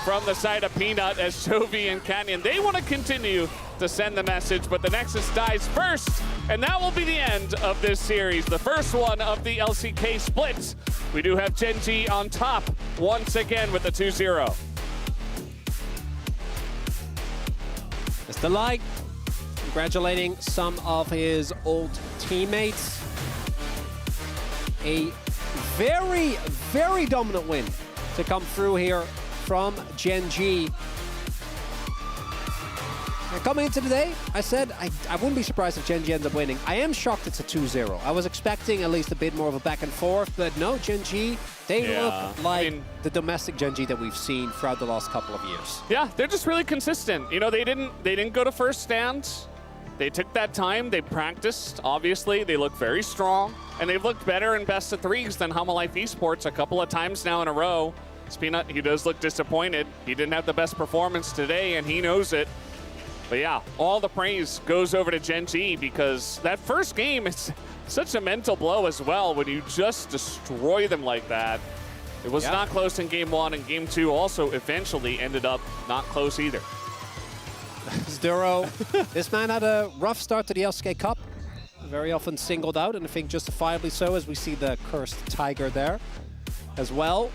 from the side of Peanut as Chovy and Canyon. They want to continue to send the message, but the Nexus dies first, and that will be the end of this series. The first one of the LCK splits. We do have GENG on top once again with the 2-0.
Mr. Light congratulating some of his old teammates. A very, very dominant win to come through here from GENG. And coming into today, I said I wouldn't be surprised if GENG ends up winning. I am shocked it's a 2-0. I was expecting at least a bit more of a back and forth, but no, GENG, they look like the domestic GENG that we've seen throughout the last couple of years.
Yeah, they're just really consistent. You know, they didn't go to first stand. They took that time, they practiced, obviously. They look very strong, and they've looked better in best of threes than Humble Life Esports a couple of times now in a row. Peanut, he does look disappointed. He didn't have the best performance today, and he knows it. But yeah, all the praise goes over to GENG because that first game is such a mental blow as well when you just destroy them like that. It was not close in game 1, and game 2 also eventually ended up not close either.
Zduro, this man had a rough start to the LCK Cup. Very often singled out, and I think justifiably so, as we see the cursed tiger there as well.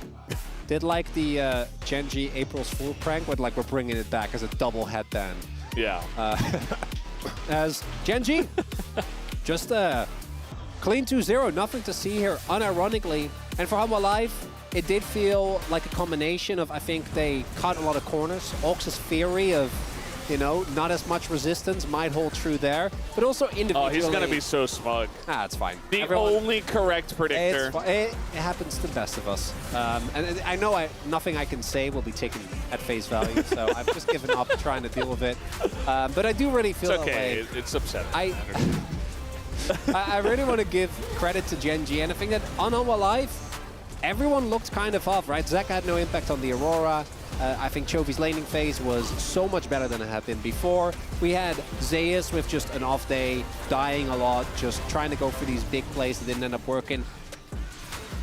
Did like the GENG April's Fool prank, with like we're bringing it back as a double headband.
Yeah.
As GENG, just a clean 2-0, nothing to see here, unironically. And for Humble Life, it did feel like a combination of, I think they caught a lot of corners. Ox's theory of, you know, not as much resistance might hold true there, but also individually.
Oh, he's going to be so smug.
Ah, it's fine.
The only correct predictor.
It happens to the best of us. And I know nothing I can say will be taken at face value, so I've just given up trying to deal with it. But I do really feel
it's okay.
that way.
It's upsetting.
I really want to give credit to GENG, and I think that on Humble Life, everyone looked kind of off, right? Zach had no impact on the Aurora. I think Chovy's laning phase was so much better than it had been before. We had Zeus with just an off day, dying a lot, just trying to go for these big plays that didn't end up working.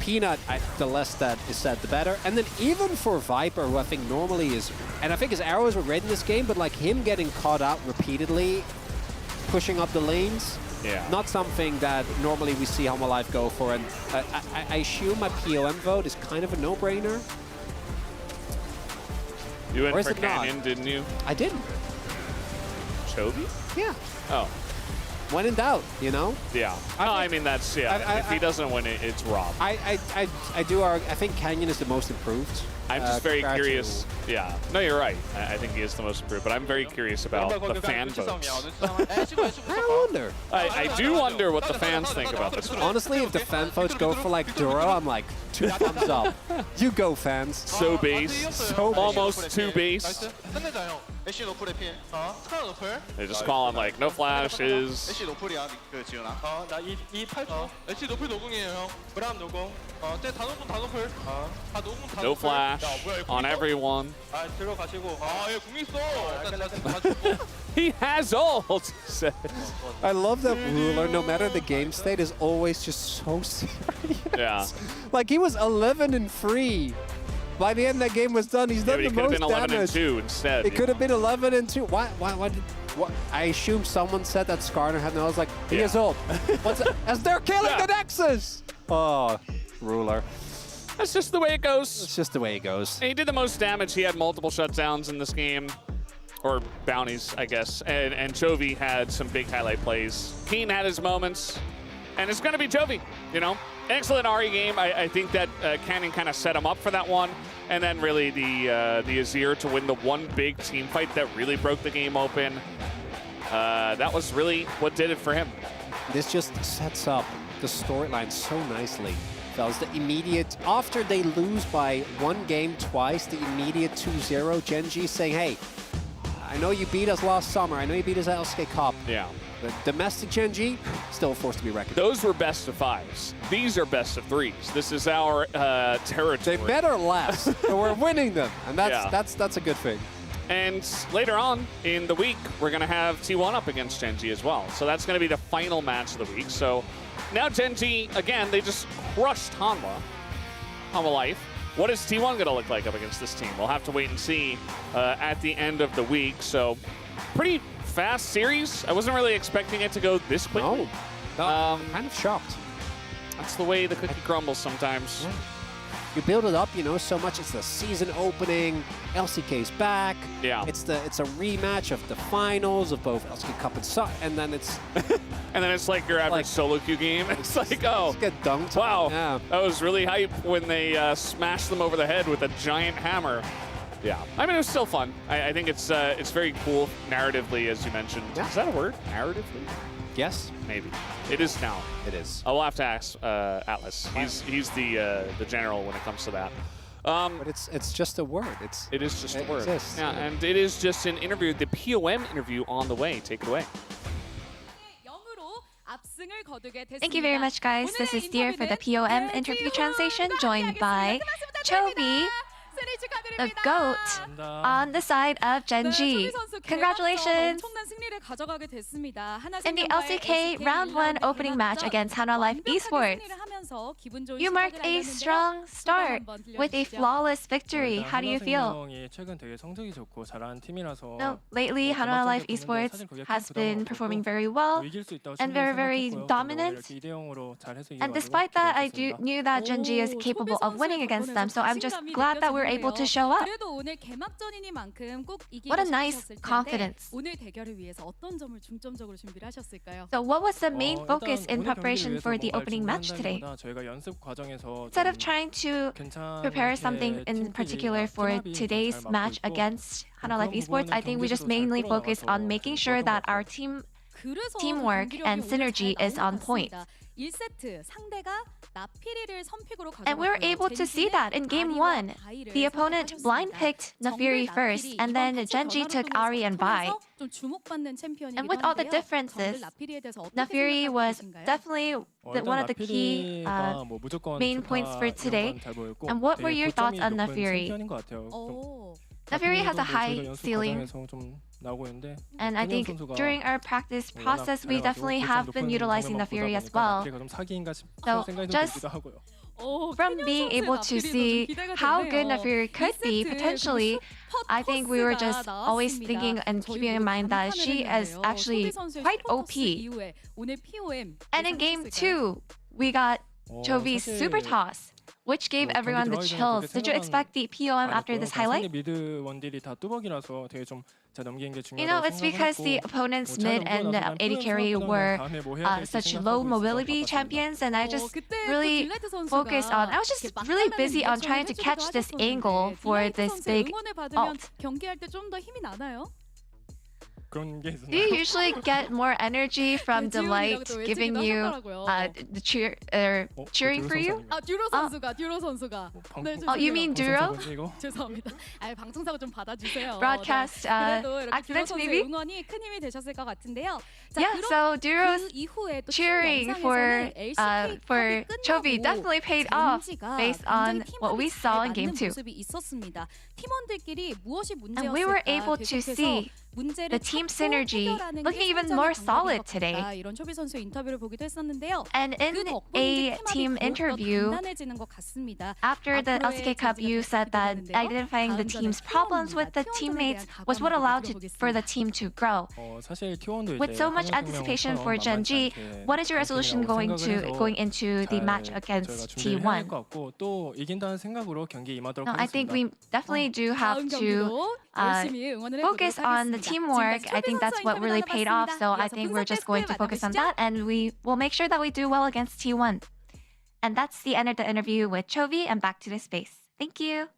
Peanut, the less that is said, the better. And then even for Viper, who I think normally is, and I think his arrows were red in this game, but like him getting caught out repeatedly, pushing up the lanes, not something that normally we see Humble Life go for. And I assume my POM vote is kind of a no-brainer.
You went for Canyon, didn't you?
I didn't.
Chovy?
Yeah.
Oh.
When in doubt, you know?
Yeah. I mean, that's, if he doesn't win it, it's Rob.
I think Canyon is the most improved.
I'm just very curious. Yeah. No, you're right. I think he is the most improved, but I'm very curious about the fan votes.
I wonder.
I do wonder what the fans think about this one.
Honestly, if the fan votes go for like Duro, I'm like, 2 thumbs up. You go, fans.
So base. Almost 2 base. They just call him like, no flashes. No flash on everyone. He has ult.
I love that Ruler, no matter the game state, is always just so serious.
Yeah.
Like he was 11-3. By the end that game was done, he's done the most damage.
It could have been 11-2 instead.
It could have been 11-2. Why I assume someone said that Skarner had, and I was like, he is ult. What's it? As they're killing the Nexus! Oh, Ruler.
That's just the way it goes.
It's just the way it goes.
He did the most damage. He had multiple shutdowns in this game. Or bounties, I guess. And Chovy had some big highlight plays. Keen had his moments. And it's going to be Chovy, you know. Excellent RE game. I think that Canyon kind of set him up for that one. And then really the Azir to win the one big team fight that really broke the game open. That was really what did it for him.
This just sets up the storyline so nicely. Fellas, the immediate, after they lose by 1 game twice, the immediate 2-0, GENG saying, hey, I know you beat us last summer. I know you beat us at LCK Cup.
Yeah.
But domestic GENG, still a force to be reckoned with.
Those were best of 5s. These are best of 3s. This is our territory.
They better last, and we're winning them. And that's a good thing.
And later on in the week, we're going to have T1 up against GENG as well. So that's going to be the final match of the week. So now GENG, again, they just crushed Hanwha. Life. What is T1 going to look like up against this team? We'll have to wait and see at the end of the week. So pretty fast series. I wasn't really expecting it to go this quickly.
No, I'm kind of shocked.
That's the way the cookie crumbles sometimes.
Yeah. You build it up, you know, so much. It's the season opening. LCK's back.
Yeah.
It's a rematch of the finals of both LCK Cup and SUC, and then it's
and then it's like your average solo queue game. It's like, oh,
just get dunked.
wow,
Yeah.
that was really hype when they smashed them over the head with a giant hammer. Yeah, I mean, it was still fun. I think it's very cool narratively, as you mentioned.
Yeah.
Is that a word? Narratively?
Yes,
Maybe. It is now.
it is.
I will have to ask Atlas. He's the general when it comes to that.
But it's just a word.
It is just a
It
word.
exists,
Yeah,
yeah.
and it is just an interview, the POM interview on the way. Take it away.
Thank you very much, guys. This is Dear for the POM interview translation, joined by Chobi, the GOAT, on the side of GENG. Congratulations! In the LCK Round 1 opening match against Hanwha Life Esports, you marked a strong start with a flawless victory. How do you feel? No, lately, Hanwha Life Esports has been performing very well and very dominant. And despite that, I knew that GENG is capable of winning against them, so I'm just glad that we're able to show up. What a nice confidence. So what was the main focus in preparation for the opening match today? Instead of trying to prepare something in particular for today's match against Hanwha Life Esports, I think we just mainly focus on making sure that our teamwork and synergy is on point. And we were able to see that in Game 1. The opponent blind picked Naafiri first, and then GENG took Ahri and Vi. And with all the differences, Naafiri was definitely one of the key main points for today. And what were your thoughts on Naafiri? Naafiri has a high ceiling. And I think during our practice process, we definitely have been utilizing Naafiri as well. So just from being able to see how good Naafiri could be, potentially, I think we were just always thinking and keeping in mind that she is actually quite OP. And in Game 2, we got Chobi's Super Toss, which gave everyone the chills. Did you expect the POM after this highlight? You know, it's because the opponents mid and AD carry were such low mobility champions, and I just really focused on, I was just really busy on trying to catch this angle for this big ult. Do you usually get more energy from Delight giving you the cheering for you?
듀로 선수가 듀로 선수가.
Oh, you mean Duro?
죄송합니다. 방송사고 좀 받아주세요.
Broadcast
그래도 이렇게
accident
듀로 선수의
maybe?
응원이 큰 힘이 되셨을 것 같은데요. 자,
Yeah, so Duro's
이후에 또
cheering for Chobi definitely paid off based on what we saw in Game 2.
팀원들끼리 무엇이 문제였을까?
And we were able to see the team synergy looking even more solid today.
이런 초비 선수의 인터뷰를 보기도 했었는데요.
And in a team interview, after the LCK Cup, you said that identifying the team's problems with the teammates was what allowed for the team to grow. With so much anticipation for GENG, what is your resolution going into the match against T1? No, I think we definitely do have to focus on the teamwork. I think that's what really paid off. So I think we're just going to focus on that, and we will make sure that we do well against T1. And that's the end of the interview with Chobi, and back to the space. Thank you.